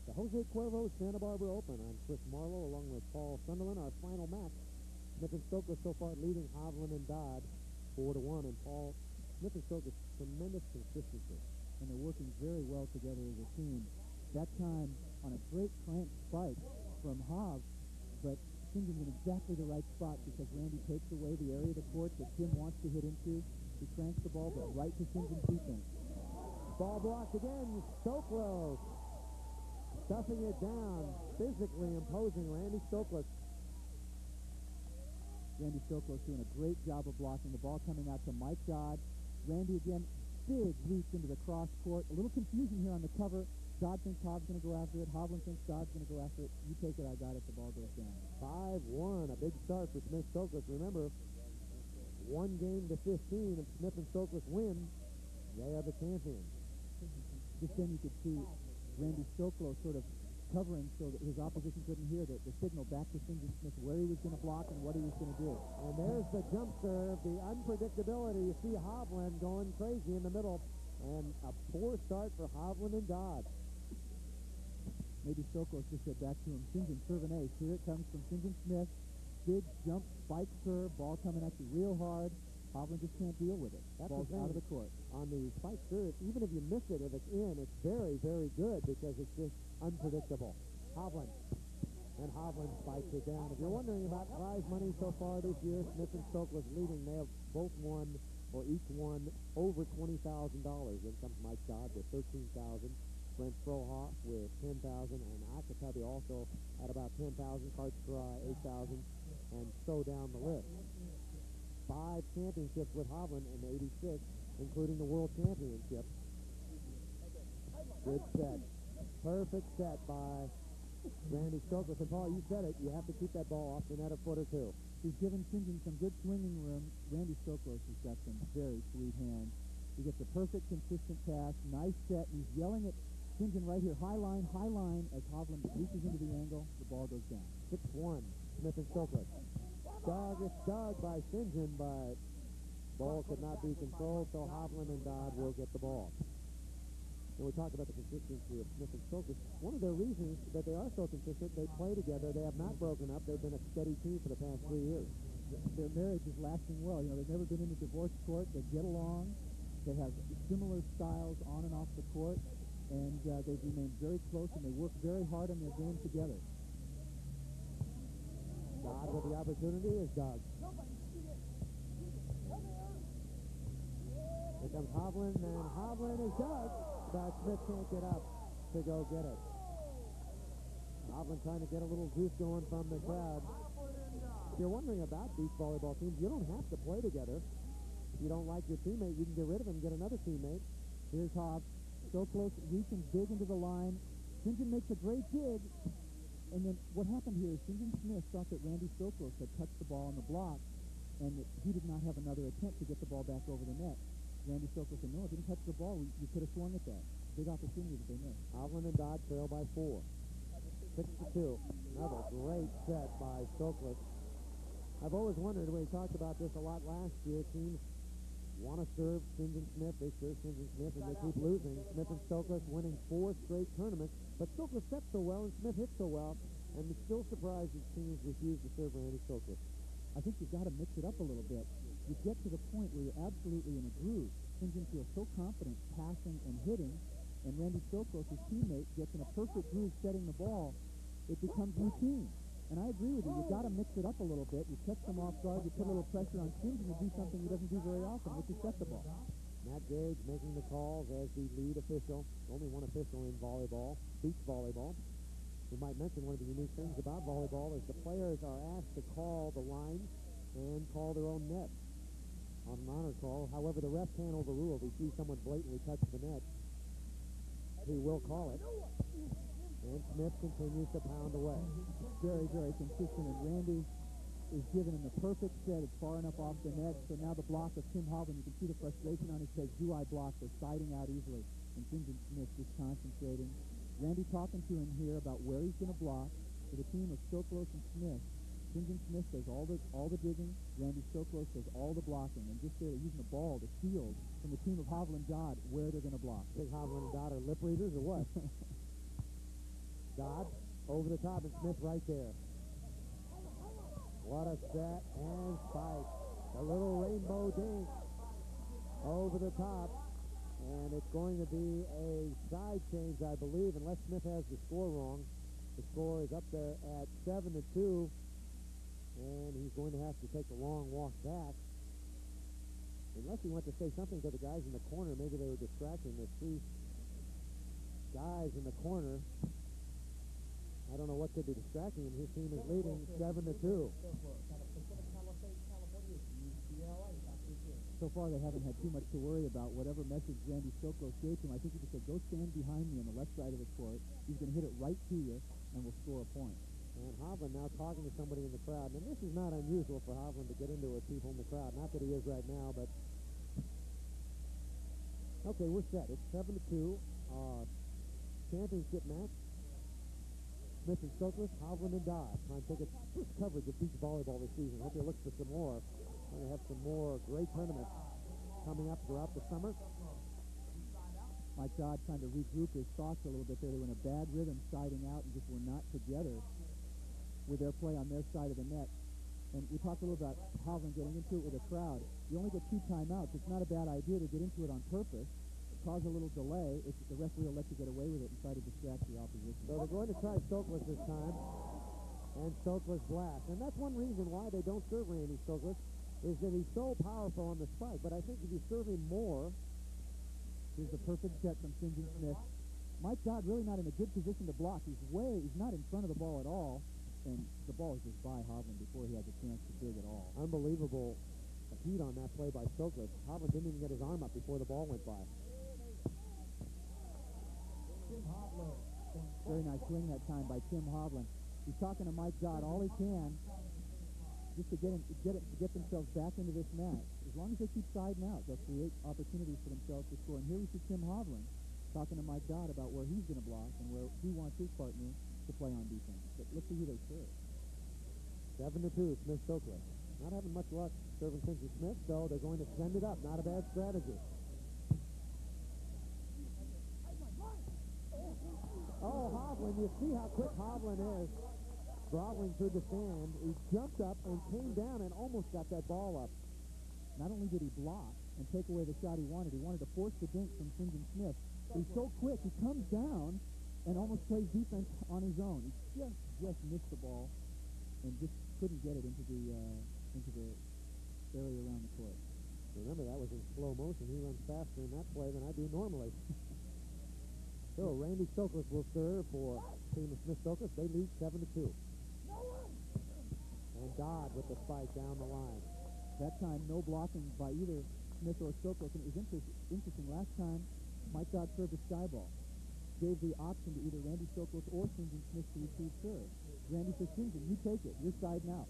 The Jose Cuervo Santa Barbara Open. I'm Chris Marlowe along with Paul Sunderland. Our final match. Smith and Stoklos so far leading Hovland and Dodd 4-1. And Paul, Smith and Stoklos, tremendous consistency. And they're working very well together as a team. That time on a great crank spike from Hov, but St. John's in exactly the right spot because Randy takes away the area of the court that Tim wants to hit into. He cranks the ball, but right to St. John's defense. Ball blocked again. Stoklos stuffing it down, physically imposing Randy Stoklos. Randy Stoklos doing a great job of blocking. The ball coming out to Mike Dodd. Randy again, big reach into the cross court. A little confusion here on the cover. Dodd thinks Hov's going to go after it. Hovland thinks Dodd's going to go after it. You take it, I got it. The ball goes down. 5-1, a big start for Smith Stoklos. Remember, 1 game to 15. If Smith and Stoklos win, they are the champions. Just then you could see Randy Stoklos sort of covering so that his opposition couldn't hear the signal back to St. John's Smith where he was going to block and what he was going to do. And there's the jump serve, the unpredictability. You see Hovland going crazy in the middle, and a poor start for Hovland and Dodd. Maybe Stoklos just said back to him, St. John's serving ace. Here it comes from St. John's Smith. Big jump, spike serve, ball coming at you real hard. Hovland just can't deal with it. That's Ball's the thing. out of the court. On the spike serve, even if you miss it, if it's in, it's very, very good because it's just unpredictable. Hovland. And Hovland spikes it down. If you're wondering about prize money so far this year, Smith and Stoklos leading. They have both won, or each won, over $20,000. Then comes Mike Dodd with $13,000. Brent Frohoff with $10,000. And Akatabi also at about $10,000. Kartskrai, $8,000. And so down the list. 5 championships with Hovland in '86, including the World Championship. Good set. Perfect set by Randy Stoklos. And Paul, you said it, you have to keep that ball off the net a foot or two. He's given St. John's some good swinging room. Randy Stoklos has got some very sweet hands. He gets a perfect, consistent pass, nice set. He's yelling at St. John's right here, high line, as Hovland reaches into the angle, the ball goes down. 6-1, Smith and Stoklos. Dug by St. John's, but ball could not be controlled, so Hovland and Dodd will get the ball. And we talked about the consistency of Smith and Stoklos. One of their reasons that they are so consistent, they play together. They have not broken up. They've been a steady team for the past 3 years. Their marriage is lasting well. You know, they've never been in a divorce court. They get along. They have similar styles on and off the court, and they've remained very close, and they work very hard on their game together. Dodd with the opportunity is Doug. Here comes Hovland, and Hovland is Doug, but Smith can't get up to go get it. Hovland trying to get a little juice going from the crowd. If you're wondering about beach volleyball teams, you don't have to play together. If you don't like your teammate, you can get rid of him and get another teammate. Here's Hov, so close, reaching big into the line. St. John's makes a great dig. And then what happened here is St. John's Smith thought that Randy Stoklos had touched the ball on the block, and that he did not have another attempt to get the ball back over the net. Randy Stoklos said, no, it didn't touch the ball. You could have swung at that. Big opportunity that they missed. Hovland and Dodd trail by 4. 6-2. Another great set by Stoklos. I've always wondered, we talked about this a lot last year, teams want to serve St. John's Smith. They serve St. John's Smith, and they keep losing. Smith and Stoklos winning 4 straight tournaments, but Stoklos sets so well and Smith hits so well, and it's still surprised that teams refuse to serve Randy Stoklos. I think you've got to mix it up a little bit. You get to the point where you're absolutely in a groove. St. John's feels so confident passing and hitting, and Randy Stoklos, his teammate, gets in a perfect groove setting the ball. It becomes routine. And I agree with you. You've got to mix it up a little bit. You catch them off guard. You put a little pressure on Sims, and you do something he doesn't do very often, which is set the ball. Matt Gage making the calls as the lead official. Only one official in volleyball, beach volleyball. We might mention one of the unique things about volleyball is the players are asked to call the lines and call their own net on an honor call. However, the ref can't overrule. If he sees someone blatantly touch the net, he will call it. And Smith continues to pound away. Very, very consistent. And Randy is given him the perfect set. It's far enough off the net. So now the block of Tim Hovland, you can see the frustration on his face. Do I block? They're sliding out easily. And St. John's Smith just concentrating. Randy talking to him here about where he's going to block. For the team of Stoklos and Smith, St. John's Smith does all the digging. Randy Stoklos does all the blocking. And just there, using the ball, the shield from the team of Hovland Dodd, where they're going to block. Think Hovland and Dodd are lip readers or what? Dodd over the top, and Smith right there. What a set and spike. A little rainbow dink over over the top. And it's going to be a side change, I believe, unless Smith has the score wrong. The score is up there at 7-2. And he's going to have to take a long walk back. Unless he went to say something to the guys in the corner, maybe they were distracting. There's three guys in the corner. I don't know what could be distracting him. His team is leading 7-2. So far, they haven't had too much to worry about. Whatever message Randy Stoklos gave to him, I think he just said, go stand behind me on the left side of the court. He's going to hit it right to you, and we'll score a point. And Hovland now talking to somebody in the crowd. And this is not unusual for Hovland to get into it with people in the crowd. Not that he is right now, but... Okay, we're set. It's 7-2. Championship match. Smith and Stoklos, Hovland and Dodd. Trying to take a first coverage of beach volleyball this season. Hope they look for some more. Going to have some more great tournaments coming up throughout the summer. Mike Dodd trying to regroup his thoughts a little bit there. They were in a bad rhythm siding out and just were not together with their play on their side of the net. And we talked a little about Hovland getting into it with a crowd. You only get 2 timeouts. It's not a bad idea to get into it on purpose. Cause a little delay. The referee will let you get away with it and try to distract the opposition. So they're going to try Stoklos this time. And Stoklos blast. And that's one reason why they don't serve Randy Stoklos, is that he's so powerful on the spike. But I think if you serve him more... Here's the perfect set from St. Smith. Mike Dodd really not in a good position to block. He's not in front of the ball at all. And the ball is just by Hovland before he has a chance to dig at all. Unbelievable heat on that play by Stoklos. Hovland didn't even get his arm up before the ball went by. Very nice swing that time by Tim Hovland. He's talking to Mike Dodd all he can just to get themselves back into this match. As long as they keep siding out, they'll create opportunities for themselves to score. And here we see Tim Hovland talking to Mike Dodd about where he's going to block and where he wants his partner to play on defense. But let's see who they serve. 7-2, Smith Stoklos. Not having much luck serving Finchy Smith, so they're going to send it up. Not a bad strategy. Oh, Hovland, you see how quick Hovland is throttling through the sand. He jumped up and came down and almost got that ball up. Not only did he block and take away the shot he wanted to force the dink from St. Smith. He's so quick, he comes down and almost plays defense on his own. He just missed the ball and just couldn't get it into the area around the court. Remember, that was in slow motion. He runs faster in that play than I do normally. So Randy Stoklos will serve for team of Smith Stoklos. They lead 7-2. And Dodd with the spike down the line. That time, no blocking by either Smith or Stoklos. And it was interesting. Last time, Mike Dodd served a sky ball. Gave the option to either Randy Stoklos or St. Smith to receive serve. Randy says, St., you take it. You're siding out.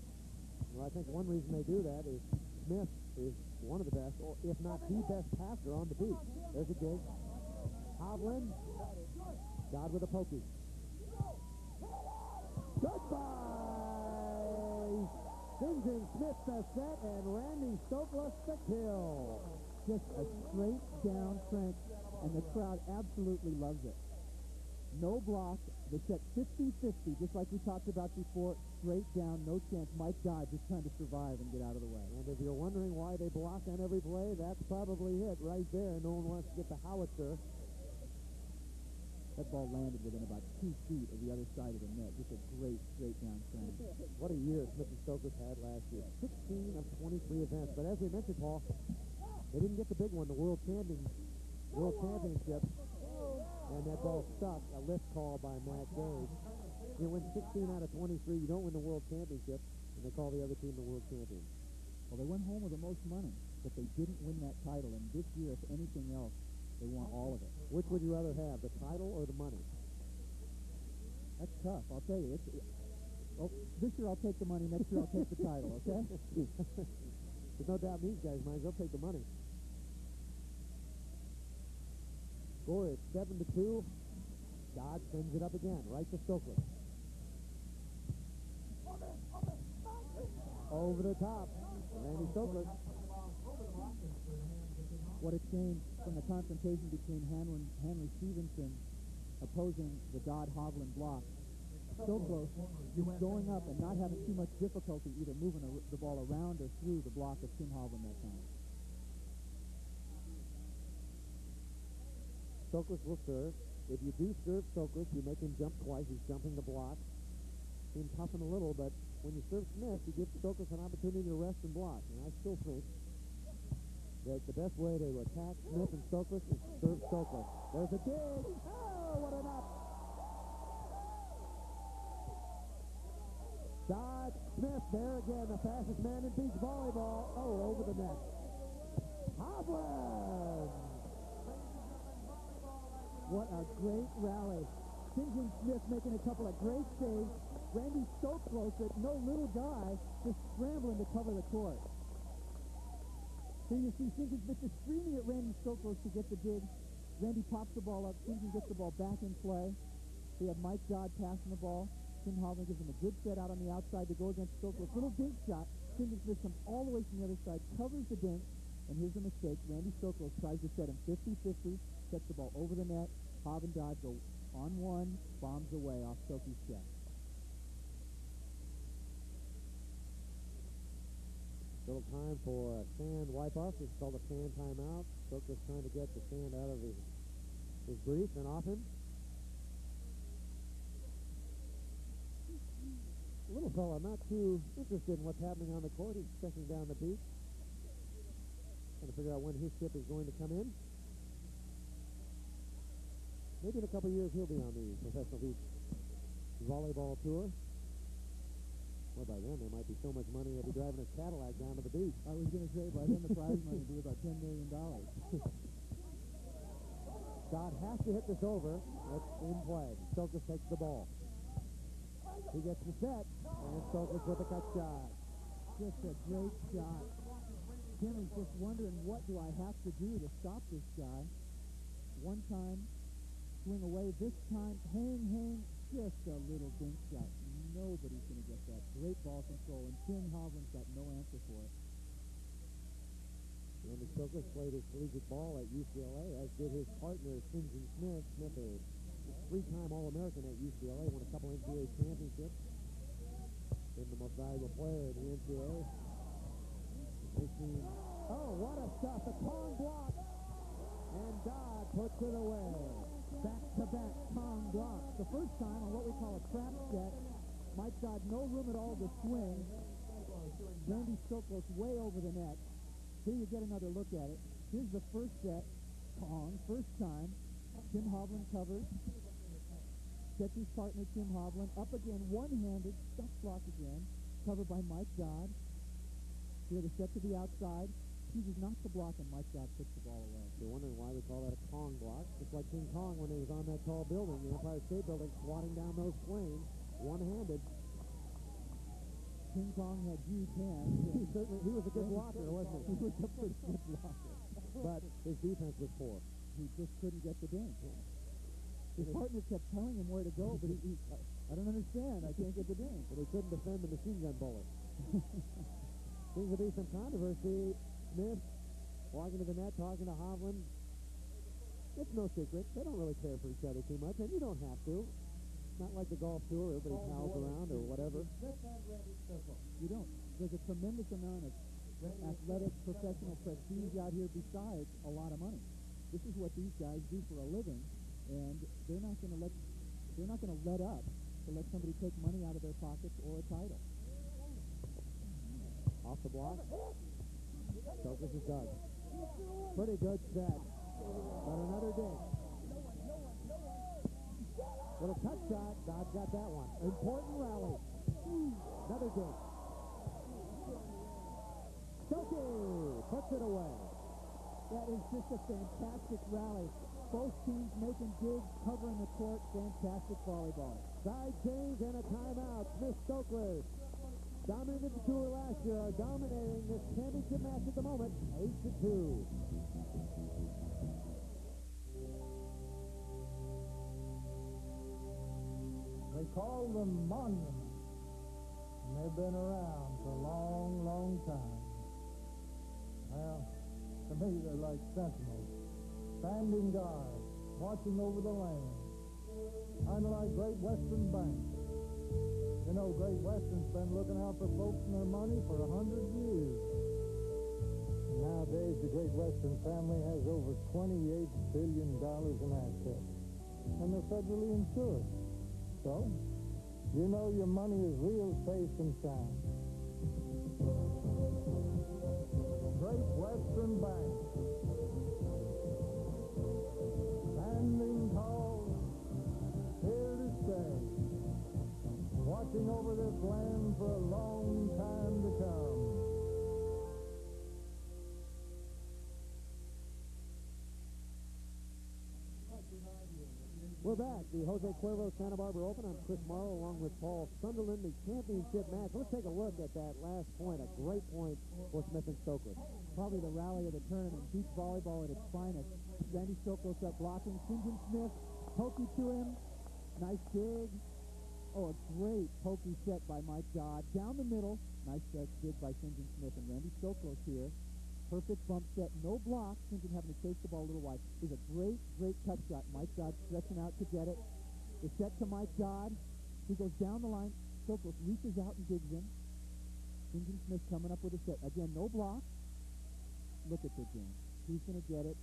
Well, I think one reason they do that is Smith is one of the best, or if not the best passer on the beach. There's a dig. Hovland. Dodd with a pokey. Goodbye! St. Smith the set, and Randy Stoklos the kill. Just a straight down trench, and the crowd absolutely loves it. No block. They set 50-50, just like we talked about before. Straight down, no chance. Mike Dodd just trying to survive and get out of the way. And if you're wondering why they block on every play, that's probably it right there. No one wants to get the howitzer. That ball landed within about 2 feet of the other side of the net. Just a great straight down trench. What a year Smith and Stoklos had last year. 16 of 23 events. But as we mentioned, Paul, they didn't get the big one, the World Championship. And that ball stuck, a lift call by Matt Gage. You win 16 out of 23, you don't win the World Championship, and they call the other team the World Champion. Well, they went home with the most money, but they didn't win that title. And this year, if anything else, they want all of it. Which would you rather have, the title or the money? That's tough, I'll tell you. This year I'll take the money, next year I'll take the title, okay? There's no doubt these guys might as well take the money. Score is 7-2. Dodd sends it up again, right to Stoklos. Over the top, Randy Stoklos. What it changed from the confrontation between Hanley Stevenson opposing the Dodd-Hovland block. Stoklos just going up and not having too much difficulty either moving the ball around or through the block of Tim Hovland that time. Stoklos will serve. If you do serve Stoklos, you make him jump twice. He's jumping the block. Seems toughen a little, but when you serve Smith, you give Stoklos an opportunity to rest and block. And I still think that the best way to attack Smith and Stoklos is to serve Stoklos. There's a dig. Oh, what an up. Dodd, Smith, there again, the fastest man in beach volleyball. Oh, over the net. Hovland! What a great rally. Sinjin Smith making a couple of great saves. Randy Stoklos, that no little guy, just scrambling to cover the court. Here you see Sinjin Smith just screaming at Randy Stoklos to get the dig. Randy pops the ball up. Sinjin gets the ball back in play. We have Mike Dodd passing the ball. Tim Hovland gives him a good set out on the outside to go against Stoklos. Little dink shot. Sinjin Smith comes all the way from the other side, covers the dink, and here's the mistake. Randy Stoklos tries to set him 50-50, sets the ball over the net. Hovland Dodd go on one, bombs away off Stokey's chest. Little time for a sand wipe-off. It's called a sand timeout. Stoklos trying to get the sand out of his brief and off him. Little fella not too interested in what's happening on the court. He's checking down the beach, trying to figure out when his ship is going to come in. Maybe in a couple years he'll be on the professional beach volleyball tour. Well, by then there might be so much money he'll be driving his Cadillac down to the beach. I was going to say, by then the prize money would be about $10 million. Dodd has to hit this over. It's in play. Stoklos takes the ball. He gets the set, and Stoklos with a cut shot. Just a great shot. Tim is just wondering, what do I have to do to stop this guy? One time, swing away. This time, hang, just a little dink shot. Nobody's going to get that. Great ball control, and Tim Hovland's got no answer for it. Randy Stoklos played his collegiate ball at UCLA, as did his partner, Sinjin Smith. Smith, a three-time All-American at UCLA, won a couple NCAA championships. Been the most valuable player in the NCAA. Oh, what a shot. The Kong block. And Dodd puts it away. Back-to-back Kong blocks. The first time on what we call a trap set. Mike Dodd, no room at all to swing. Randy Stoklos way over the net. Here you get another look at it. Here's the first set. Kong, first time. Tim Hovland covers. Gets his partner, Tim Hovland, up again, one-handed, stuff block again, covered by Mike Dodd. Here the set to the outside. Chooses not to block, and Mike Dodd puts the ball away. You're wondering why we call that a Kong block. Just like King Kong when he was on that tall building, the Empire State Building, swatting down those planes, one-handed. King Kong had huge hands. He was a good blocker, wasn't he? He was a pretty good blocker. But his defense was poor. He just couldn't get the dink. His partner kept telling him where to go, but I don't understand. I can't get the dink. But he couldn't defend the machine gun bullet. Seems to be some controversy. Smith walking to the net, talking to Hovland. It's no secret. They don't really care for each other too much, and you don't have to. Not like the golf tour, everybody pals around or whatever. You don't. There's a tremendous amount of athletic, professional prestige out here besides a lot of money. This is what these guys do for a living, and they're not going to let up to let somebody take money out of their pockets or a title. Off the block. Stoklos is done. Pretty good set. But another dink. Little touch shot. Dodd got that one. Important rally. Another dink. Stokey puts it away. That is just a fantastic rally. Both teams making digs, covering the court. Fantastic volleyball. Side change and a timeout. Smith Stoklos dominated the tour last year, are dominating this championship match at the moment, 8-2. They call them monuments, and they've been around for a long, long time. Well, to me, they're like sentinels, standing guard, watching over the land, kind of like Great Western Bank. You know, Great Western's been looking out for folks and their money for 100 years. Nowadays, the Great Western Stevenson family has over $28 billion in assets, and they're federally insured. So, you know your money is real safe and sound. Great Western Bank. Standing tall, here to stay. Watching over this land for a long time to come. We're back. The Jose Cuervo Santa Barbara Open. I'm Chris Morrow along with Paul Sunderland. The championship match. Let's take a look at that last point. A great point for Smith and Stoklos. Probably the rally of the tournament. Beach volleyball at its finest. Randy Stoklos up blocking. St. John Smith, pokey to him. Nice dig. Oh, a great pokey set by Mike Dodd. Down the middle. Nice dig by St. John Smith. And Randy Stoklos here. Perfect bump set, no block. St. John having to chase the ball a little wide. It was a great, great cut shot. Mike Dodd stretching out to get it. The set to Mike Dodd. He goes down the line. Stoklos reaches out and digs him. St. John Smith coming up with a set. Again, no block. Look at the game. He's going to get it.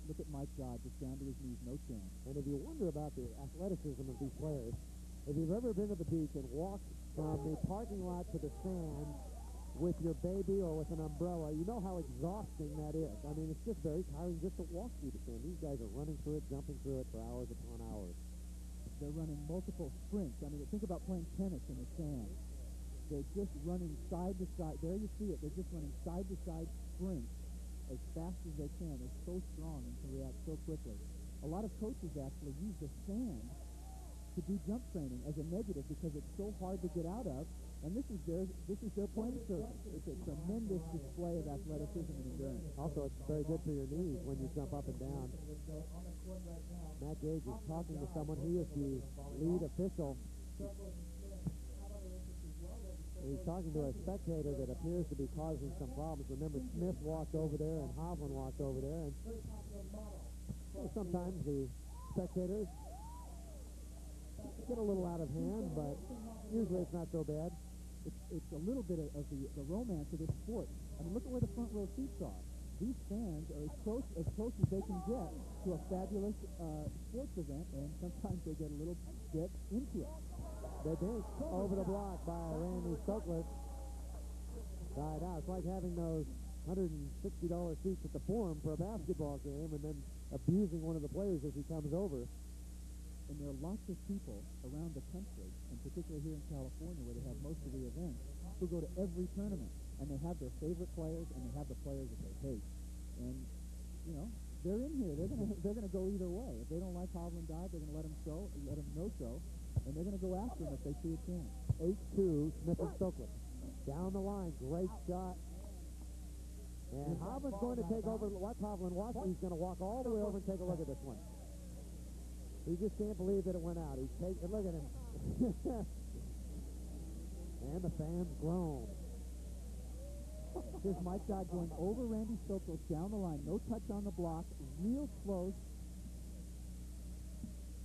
Look at Mike Dodd just down to his knees, no chance. And if you wonder about the athleticism of these players, if you've ever been to the beach and walked from the parking lot to the sand with your baby or with an umbrella, you know how exhausting that is. I mean, it's just very tiring just to walk through the sand. These guys are running through it, jumping through it for hours upon hours. They're running multiple sprints. I mean, think about playing tennis in the sand. They're just running side to side. There you see it. They're just running side to side sprints as fast as they can. They're so strong and can react so quickly. A lot of coaches actually use the sand to do jump training as a negative because it's so hard to get out of. And this is their playing surface. It's a tremendous display of athleticism and endurance. Also, it's very good for your knees when you jump up and down. Matt Gage is talking to someone. He is the lead official. He's talking to a spectator that appears to be causing some problems. Remember, Smith walked over there and Hovland walked over there. And sometimes the spectators get a little out of hand, but usually it's not so bad. It's a little bit of the romance of this sport. I mean, look at where the front row seats are. These fans are as close as they can get to a fabulous sports event, and sometimes they get a little bit into it. The dink over the block by Randy Stoklos died out. It's like having those $160 seats at the Forum for a basketball game and then abusing one of the players as he comes over. And there are lots of people around the country, and particularly here in California where they have most of the events, who go to every tournament. And they have their favorite players, and they have the players that they hate. And, you know, they're in here. They're gonna go either way. If they don't like Hovland Dodd, they're going to let them no-show. And they're going to go after him if they see a chance. 8-2, Smith and Stoklos. Down the line, great shot. And Hovland's going to take over. Watch Hovland. He's going to walk all the way over and take a look at this one. He just can't believe that it went out. He's taking, look at him. And the fans groan. Here's Mike Dodd going over Randy Stoklos down the line. No touch on the block. Real close.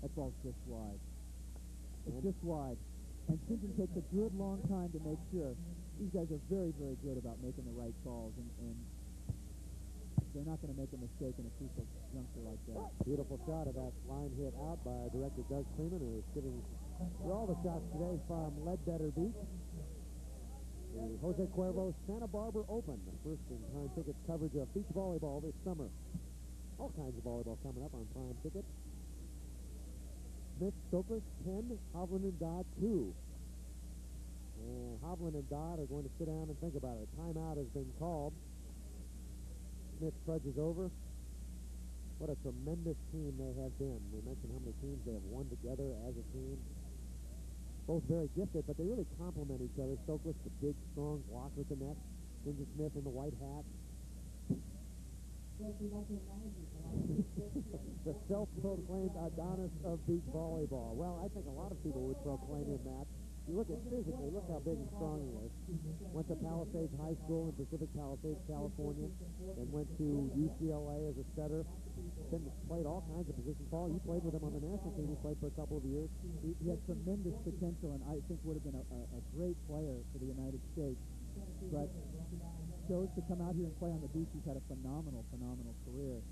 That ball's just wide. It's just wide. And St. John takes a good long time to make sure. These guys are very, very good about making the right calls, and they're not going to make a mistake in a crucial juncture like that. Beautiful shot of that line hit out by director Doug Freeman, who is giving all the shots today from Ledbetter Beach. The Jose Cuervo Santa Barbara Open, the first in Prime Tickets coverage of beach volleyball this summer. All kinds of volleyball coming up on Prime Ticket. Smith, Stoklos, 10, Hovland and Dodd, 2. And Hovland and Dodd are going to sit down and think about it. A timeout has been called. Smith trudges over. What a tremendous team they have been. We mentioned how many teams they have won together as a team. Both very gifted, but they really complement each other. Stoklos, the big, strong blocker at the net. St. John Smith in the white hat. The self-proclaimed Adonis of beach volleyball. Well, I think a lot of people would proclaim him that. You look at physically, look how big and strong he is. Went to Palisades High School in Pacific Palisades, California, and went to UCLA as a setter. Then played all kinds of positions. Paul, you played with him on the national team. He played for a couple of years. He had tremendous potential, and I think would have been a great player for the United States. But chose to come out here and play on the beach. He's had a phenomenal career.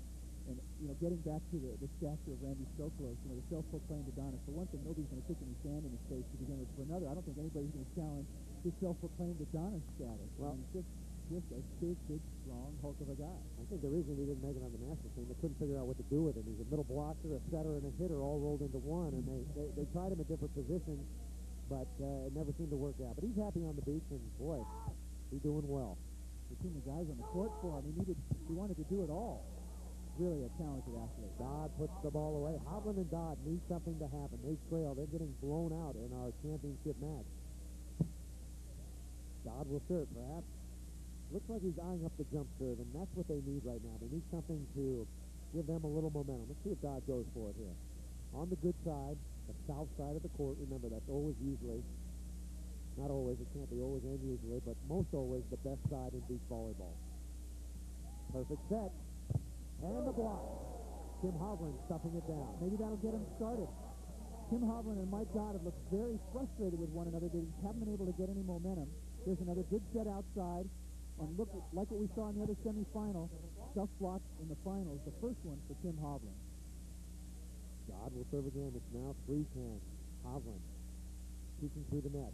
And, getting back to the stature of Randy Stoklos, the self-proclaimed Adonis. For one thing, nobody's going to kick any sand in his face to begin with. For another, I don't think anybody's going to challenge his self-proclaimed Adonis status. Well, he's just a big, strong hulk of a guy. I think the reason he didn't make it on the national team, they couldn't figure out what to do with him. He's a middle blocker, a setter, and a hitter all rolled into one, and they tried him at different positions, but it never seemed to work out. But he's happy on the beach, and boy, he's doing well. Between the guys on the court for him, he wanted to do it all. Really a talented athlete. Dodd puts the ball away. Hovland and Dodd need something to happen. They trail. They're getting blown out in our championship match. Dodd will serve, perhaps. Looks like he's eyeing up the jump serve, and that's what they need right now. They need something to give them a little momentum. Let's see if Dodd goes for it here. On the good side, the south side of the court. Remember, that's always usually, not always, it can't be always and usually, but most always the best side in beach volleyball. Perfect set. And the block. Tim Hovland stuffing it down. Maybe that'll get him started. Tim Hovland and Mike Dodd have looked very frustrated with one another. They haven't been able to get any momentum. There's another good set outside. And look, like what we saw in the other semifinal, stuff blocks in the finals. The first one for Tim Hovland. Dodd will serve again. It's now 3-10. Hovland peeking through the net.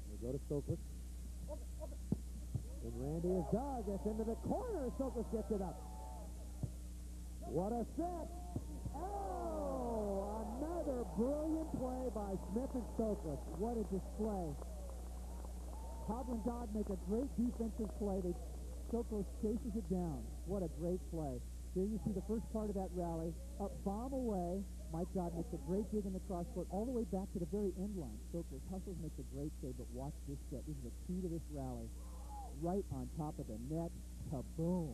They go to Stoklos. And Randy is dug. It's into the corner. Stoklos gets it up. What a set. Oh, another brilliant play by Smith and Stoklos. What a display. Hovland Dodd make a great defensive play. Stoklos chases it down. What a great play. Here you see the first part of that rally. Up, bomb away. Mike Dodd makes a great dig in the cross court all the way back to the very end line. Stoklos hustles, makes a great save, but watch this set. This is the key to this rally. Right on top of the net. Kaboom.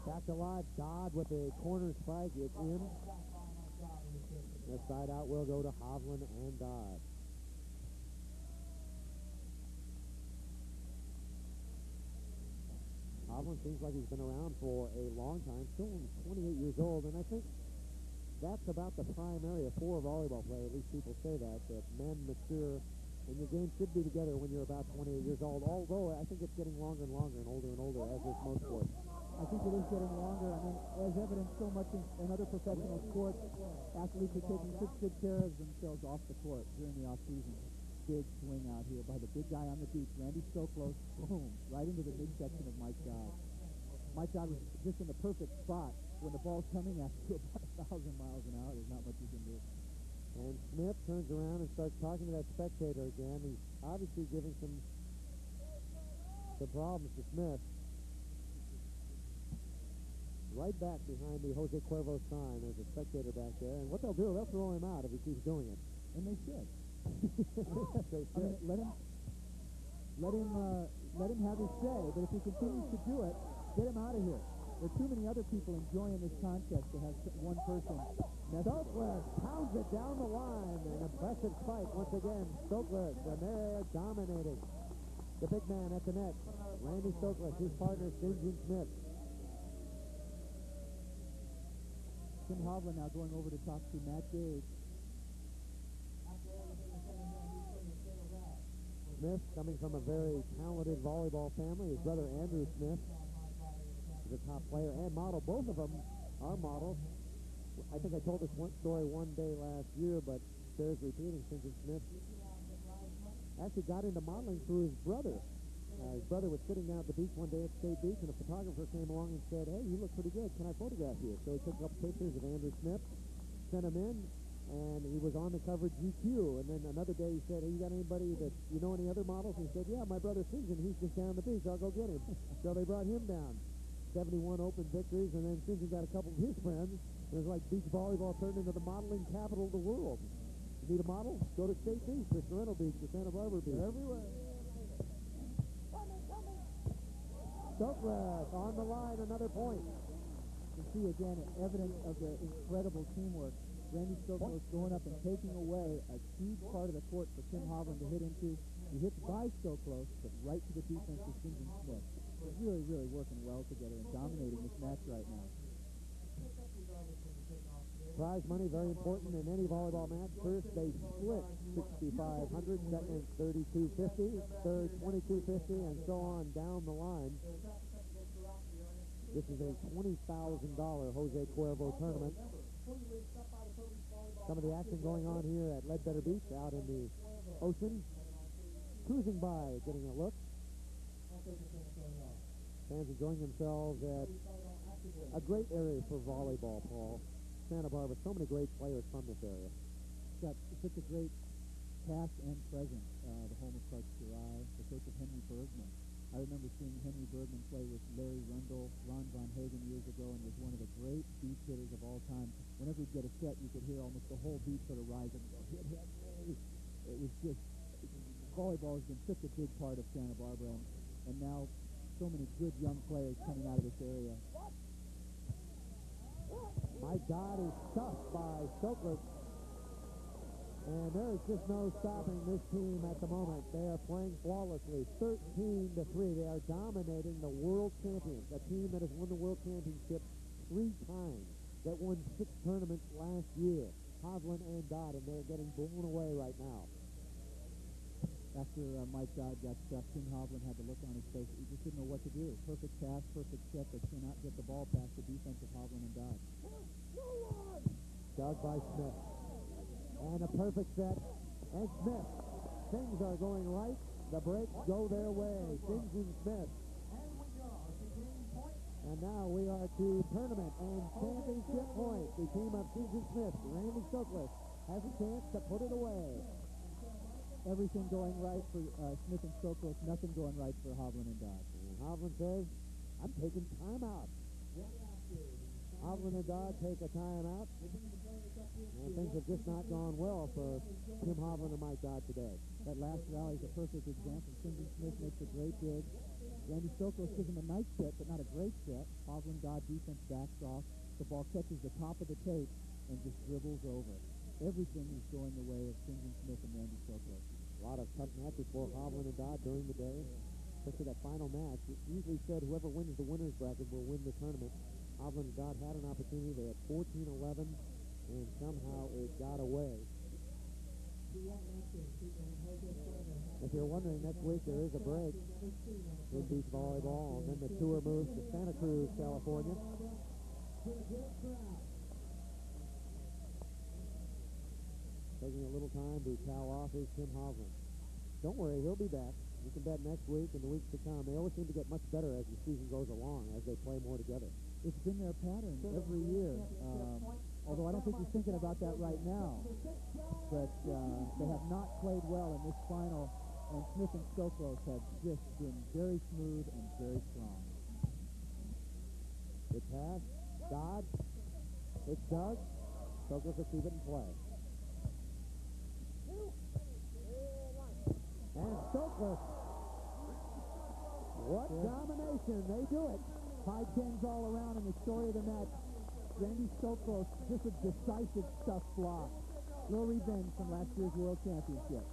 Back to live. Dodd with a corner spike. It's in. The side out will go to Hovland and Dodd. Hovland seems like he's been around for a long time. Still only 28 years old, and I think that's about the prime area for a volleyball player. At least people say that men mature. And your game should be together when you're about 28 years old, although I think it's getting longer and longer and older, as is most sports. I think it is getting longer. I mean, as evidenced so much in other professional sports, athletes are taking such good care of themselves off the court during the off-season. Big swing out here by the big guy on the beach, Randy Stoklos. Boom, right into the midsection of Mike Dodd. Mike Dodd was just in the perfect spot when the ball's coming at you about 1,000 miles an hour. There's not much you can do. And Smith turns around and starts talking to that spectator again. He's obviously giving some problems to Smith. Right back behind the Jose Cuervo sign, there's a spectator back there. And what they'll do, they'll throw him out if he keeps doing it. And they should. Yes, they should. I mean, let him have his say. But if he continues to do it, get him out of here. There are too many other people enjoying this contest to have one person. Stoklos pounds it down the line. An impressive spike once again. Stoklos, and they're dominating. The big man at the net, Randy Stoklos, his partner, Stevenson Smith. Tim Hovland now going over to talk to Matt Gage. Smith coming from a very talented volleyball family. His brother Andrew Smith is a top player and model. Both of them are models. I think I told this one story one day last year, but bears repeating. Stevenson Smith actually got into modeling through his brother. His brother was sitting down at the beach one day at State Beach, and a photographer came along and said, "Hey, you look pretty good. Can I photograph you?" So he took a couple pictures of Andrew Smith, sent him in, and he was on the cover of GQ. And then another day he said, "Hey, you got anybody that you know any other models?" And he said, "Yeah, my brother Susan. He's just down the beach. I'll go get him." So they brought him down. 71 open victories, and then Susan got a couple of his friends. It was like beach volleyball turned into the modeling capital of the world. You need a model? Go to State Beach, or Sorrento Beach, or Santa Barbara Beach. Everywhere. Stoklos on the line, another point. You see again evidence of the incredible teamwork. Randy Stoklos going up and taking away a huge part of the court for Tim Hovland to hit into. He hits by Stoklos, but right to the defense of Stevenson Smith. They're really, really working well together and dominating this match right now. Prize money, very important in any volleyball match. First, they split $6,500, second, $3,250, third, $2,250, and so on down the line. This is a $20,000 Jose Cuervo tournament. Some of the action going on here at Ledbetter Beach out in the ocean. Cruising by, getting a look. Fans enjoying themselves at a great area for volleyball, Paul. Santa Barbara, so many great players from this area. It's got such a great past and present. The home of Clark Shirai, the coach of Henry Bergman. I remember seeing Henry Bergman play with Larry Rundle, Ron Von Hagen years ago, and was one of the great beach hitters of all time. Whenever he'd get a set, you could hear almost the whole beach sort of rise and go, hit, hit, hit. It was just, volleyball has been such a big part of Santa Barbara, and now so many good young players coming out of this area. Mike Dodd is stuffed by Stoklos. And there is just no stopping this team at the moment. They are playing flawlessly, 13-3. They are dominating the world champions, a team that has won the world championship 3 times, that won 6 tournaments last year. Hovland and Dodd, and they're getting blown away right now. After Mike Dodd got stuck, Tim Hovland had the look on his face. He just didn't know what to do. Perfect pass, perfect set, but cannot get the ball past the defense of Hovland and Dodd. Dug by Smith. And a perfect set. And Smith. Things are going right. The breaks go their way. Sings and Smith. And now we are to tournament and championship point. The team of Sings and Smith. Randy Stoklos has a chance to put it away. Everything going right for Smith and Stoklos, nothing going right for Hovland and Dodd. And Hovland says, I'm taking time out. Hovland and Dodd take a timeout. And things have just not gone well for Tim Hovland and Mike Dodd today. That last rally is a perfect example. St. Smith makes a great dig. Randy Stoklos gives him a nice set, but not a great set. Hovland Dodd defense backs off. The ball catches the top of the tape and just dribbles over. Everything is going the way of St. Smith and Randy Stoklos. A lot of tough matches for Hovland and Dodd during the day. Especially that final match. It usually said whoever wins the winner's bracket will win the tournament. Hovland and Dodd had an opportunity. They had 14-11, and somehow it got away. If you're wondering, next week there is a break in beach volleyball, and then the tour moves to Santa Cruz, California. Taking a little time to towel off is Tim Hovland. Don't worry, he'll be back. You can bet next week and the weeks to come. They always seem to get much better as the season goes along, as they play more together. It's been their pattern every year. Although I don't think he's thinking about that right now. But they have not played well in this final, and Smith and Stoklos have just been very smooth and very strong. Good pass. Dodd. It's Doug. Stoklos will keep it in play. And Stoklos. What domination. They do it. 5-10s all around in the story of the match. Randy Stoklos, just a decisive stuff block. No revenge from last year's World Championship.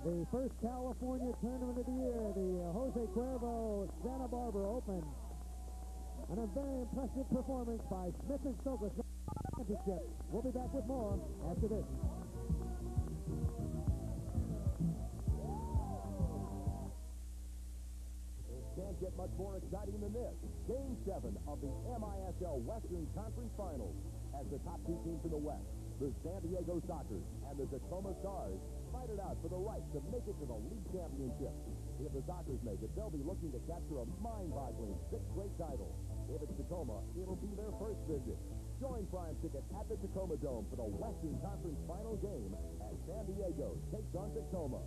The first California tournament of the year, the Jose Cuervo Santa Barbara Open. And a very impressive performance by Smith and Stoklos. Championship. We'll be back with more after this. Can't get much more exciting than this. Game 7 of the MISL Western Conference Finals. As the top 2 teams in the West, the San Diego Sockers and the Tacoma Stars, fight it out for the right to make it to the league championship. If the Sockers make it, they'll be looking to capture a mind-boggling 6th straight title. If it's Tacoma, it'll be their first visit. Join Prime Ticket at the Tacoma Dome for the Western Conference Final game as San Diego takes on Tacoma.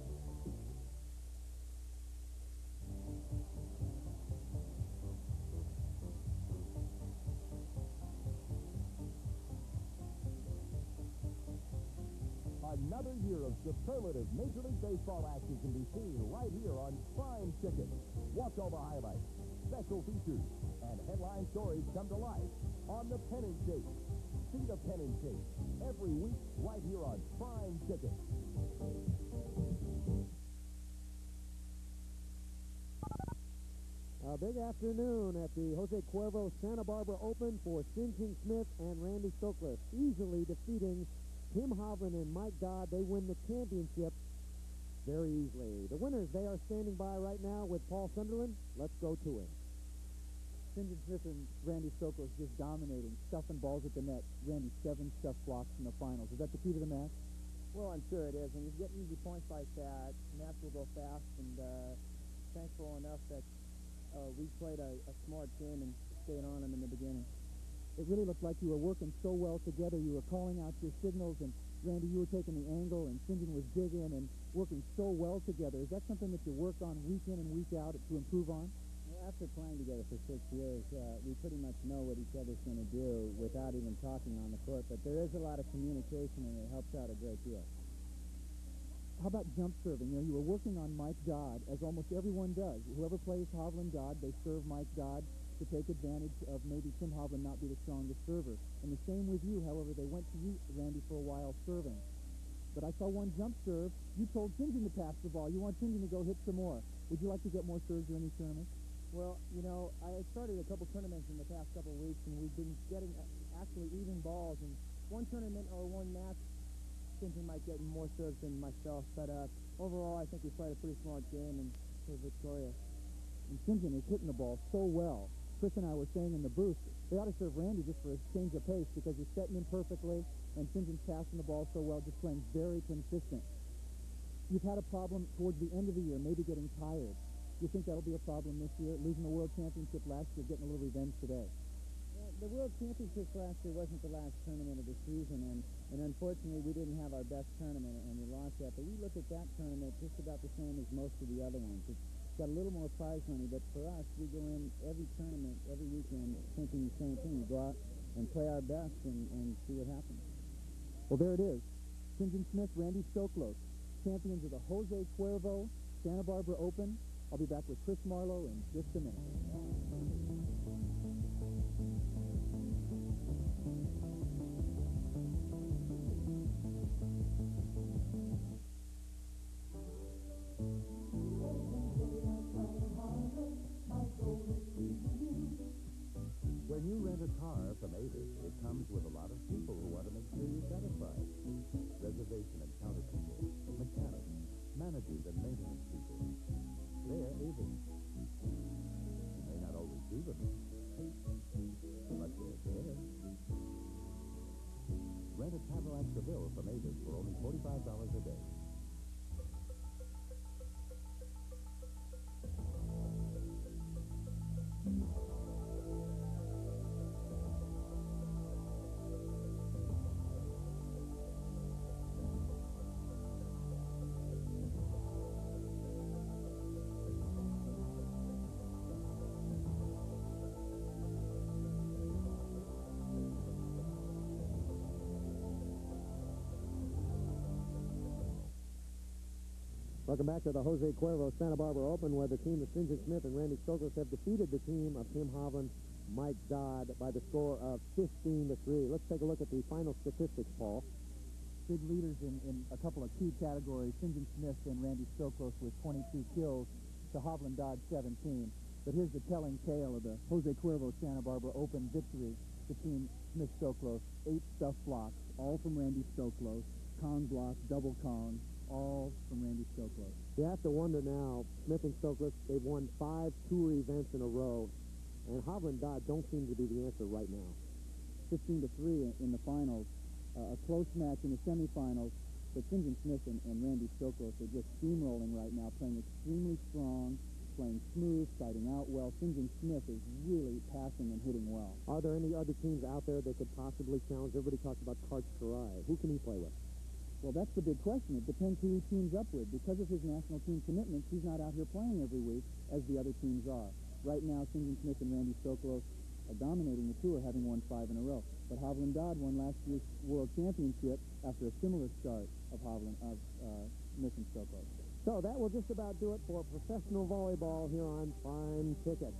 Another year of superlative Major League Baseball action can be seen right here on Prime Ticket. Walkover highlights, special features, and headline stories come to life on the Pen and Chase. See the Pen and Chase every week right here on Prime Ticket. A big afternoon at the Jose Cuervo Santa Barbara Open for St. John Smith and Randy Stoklos, easily defeating Tim Hovland and Mike Dodd. They win the championship very easily. The winners, they are standing by right now with Paul Sunderland. Let's go to him. St. John Smith and Randy Stoklos just dominating, stuffing balls at the net. Randy, 7 stuff blocks in the finals. Is that the key to the match? Well, I'm sure it is. When you get easy points like that, match will go fast, and thankful enough that we played a smart game and stayed on them in the beginning. It really looked like you were working so well together. You were calling out your signals, and Randy, you were taking the angle, and St. John was digging and working so well together. Is that something that you work on week in and week out to improve on? Well, after playing together for 6 years, we pretty much know what each other's going to do without even talking on the court. But there is a lot of communication, and it helps out a great deal. How about jump serving? You know, you were working on Mike Dodd, as almost everyone does. Whoever plays Hovland Dodd, they serve Mike Dodd to take advantage of maybe Tim Hovland not be the strongest server. And the same with you. However, they went to you, Randy, for a while serving. But I saw one jump serve. You told St. John to pass the ball. You want St. John to go hit some more. Would you like to get more serves during these tournaments? Well, you know, I started a couple tournaments in the past couple of weeks, and we've been getting actually even balls. And one tournament or one match, St. John might get more serves than myself. But overall, I think we played a pretty smart game and were victorious. And St. John is hitting the ball so well. Chris and I were saying in the booth, they ought to serve Randy just for a change of pace because he's setting him perfectly, and St. John's passing the ball so well, just playing very consistent. You've had a problem towards the end of the year, maybe getting tired. Do you think that'll be a problem this year? Losing the World Championship last year, getting a little revenge today. Well, the World Championship last year wasn't the last tournament of the season, and unfortunately we didn't have our best tournament, and we lost that. But we look at that tournament just about the same as most of the other ones. It's got a little more prize money, but for us, we go in every tournament, every weekend, thinking the same thing. We go out and play our best and see what happens. Well, there it is. St. John Smith, Randy Stoklos, champions of the Jose Cuervo Santa Barbara Open. I'll be back with Chris Marlowe in just a minute. When you rent a car from Avis, it comes with a lot of people who want to make sure you're satisfied. Reservation and counter people, mechanics, managers and maintenance people. They're Avis. You may not always see them, but they're there. Rent a Cadillac Seville from Avis for only $45 a day. Welcome back to the Jose Cuervo Santa Barbara Open, where the team of St. John Smith and Randy Stoklos have defeated the team of Tim Hovland, Mike Dodd by the score of 15-3. Let's take a look at the final statistics, Paul. Big leaders in a couple of key categories. St. John Smith and Randy Stoklos with 22 kills to Hovland Dodd 17. But here's the telling tale of the Jose Cuervo Santa Barbara Open victory. The team Smith-Stoklos, 8 stuff blocks, all from Randy Stoklos. Kong blocks, double Kong, all from Randy Stoklos. You have to wonder now, Smith and Stoklos, they've won 5 tour events in a row, and Hovland Dodd don't seem to be the answer right now. 15-3 in the finals. A close match in the semifinals, but St. John Smith and Randy Stoklos are just steamrolling right now, playing extremely strong, playing smooth, siding out well. St. John Smith is really passing and hitting well. Are there any other teams out there that could possibly challenge? Everybody talks about Karch Karai. Who can he play with? Well, that's the big question. It depends who he teams up with. Because of his national team commitments, he's not out here playing every week as the other teams are. Right now, St. John Smith and Randy Stoklos are dominating the tour, having won 5 in a row. But Hovland Dodd won last year's World Championship after a similar start of Smith and Stoklos. So that will just about do it for professional volleyball here on Prime Ticket.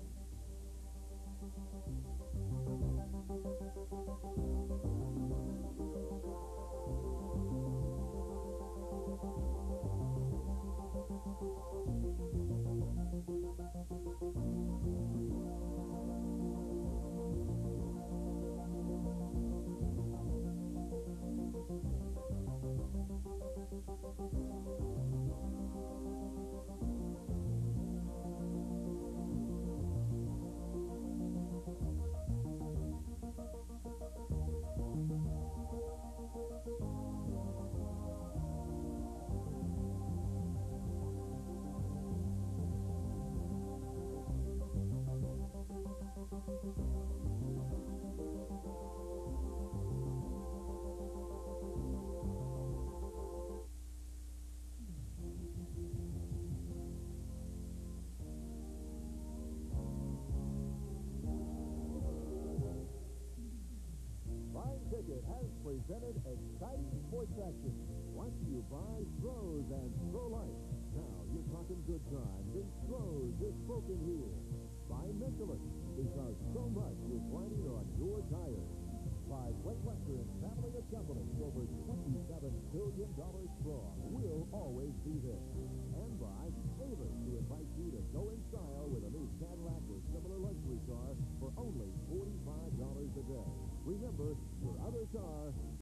Ticket has presented exciting sports action. Brought to you by Stroh's and Stroh Light. Now you're talking good times, and Stroh's is spoken here. By Michelin, because so much is riding on your tires. By Great Western Family of Companies, over $27 billion strong. We'll always be there.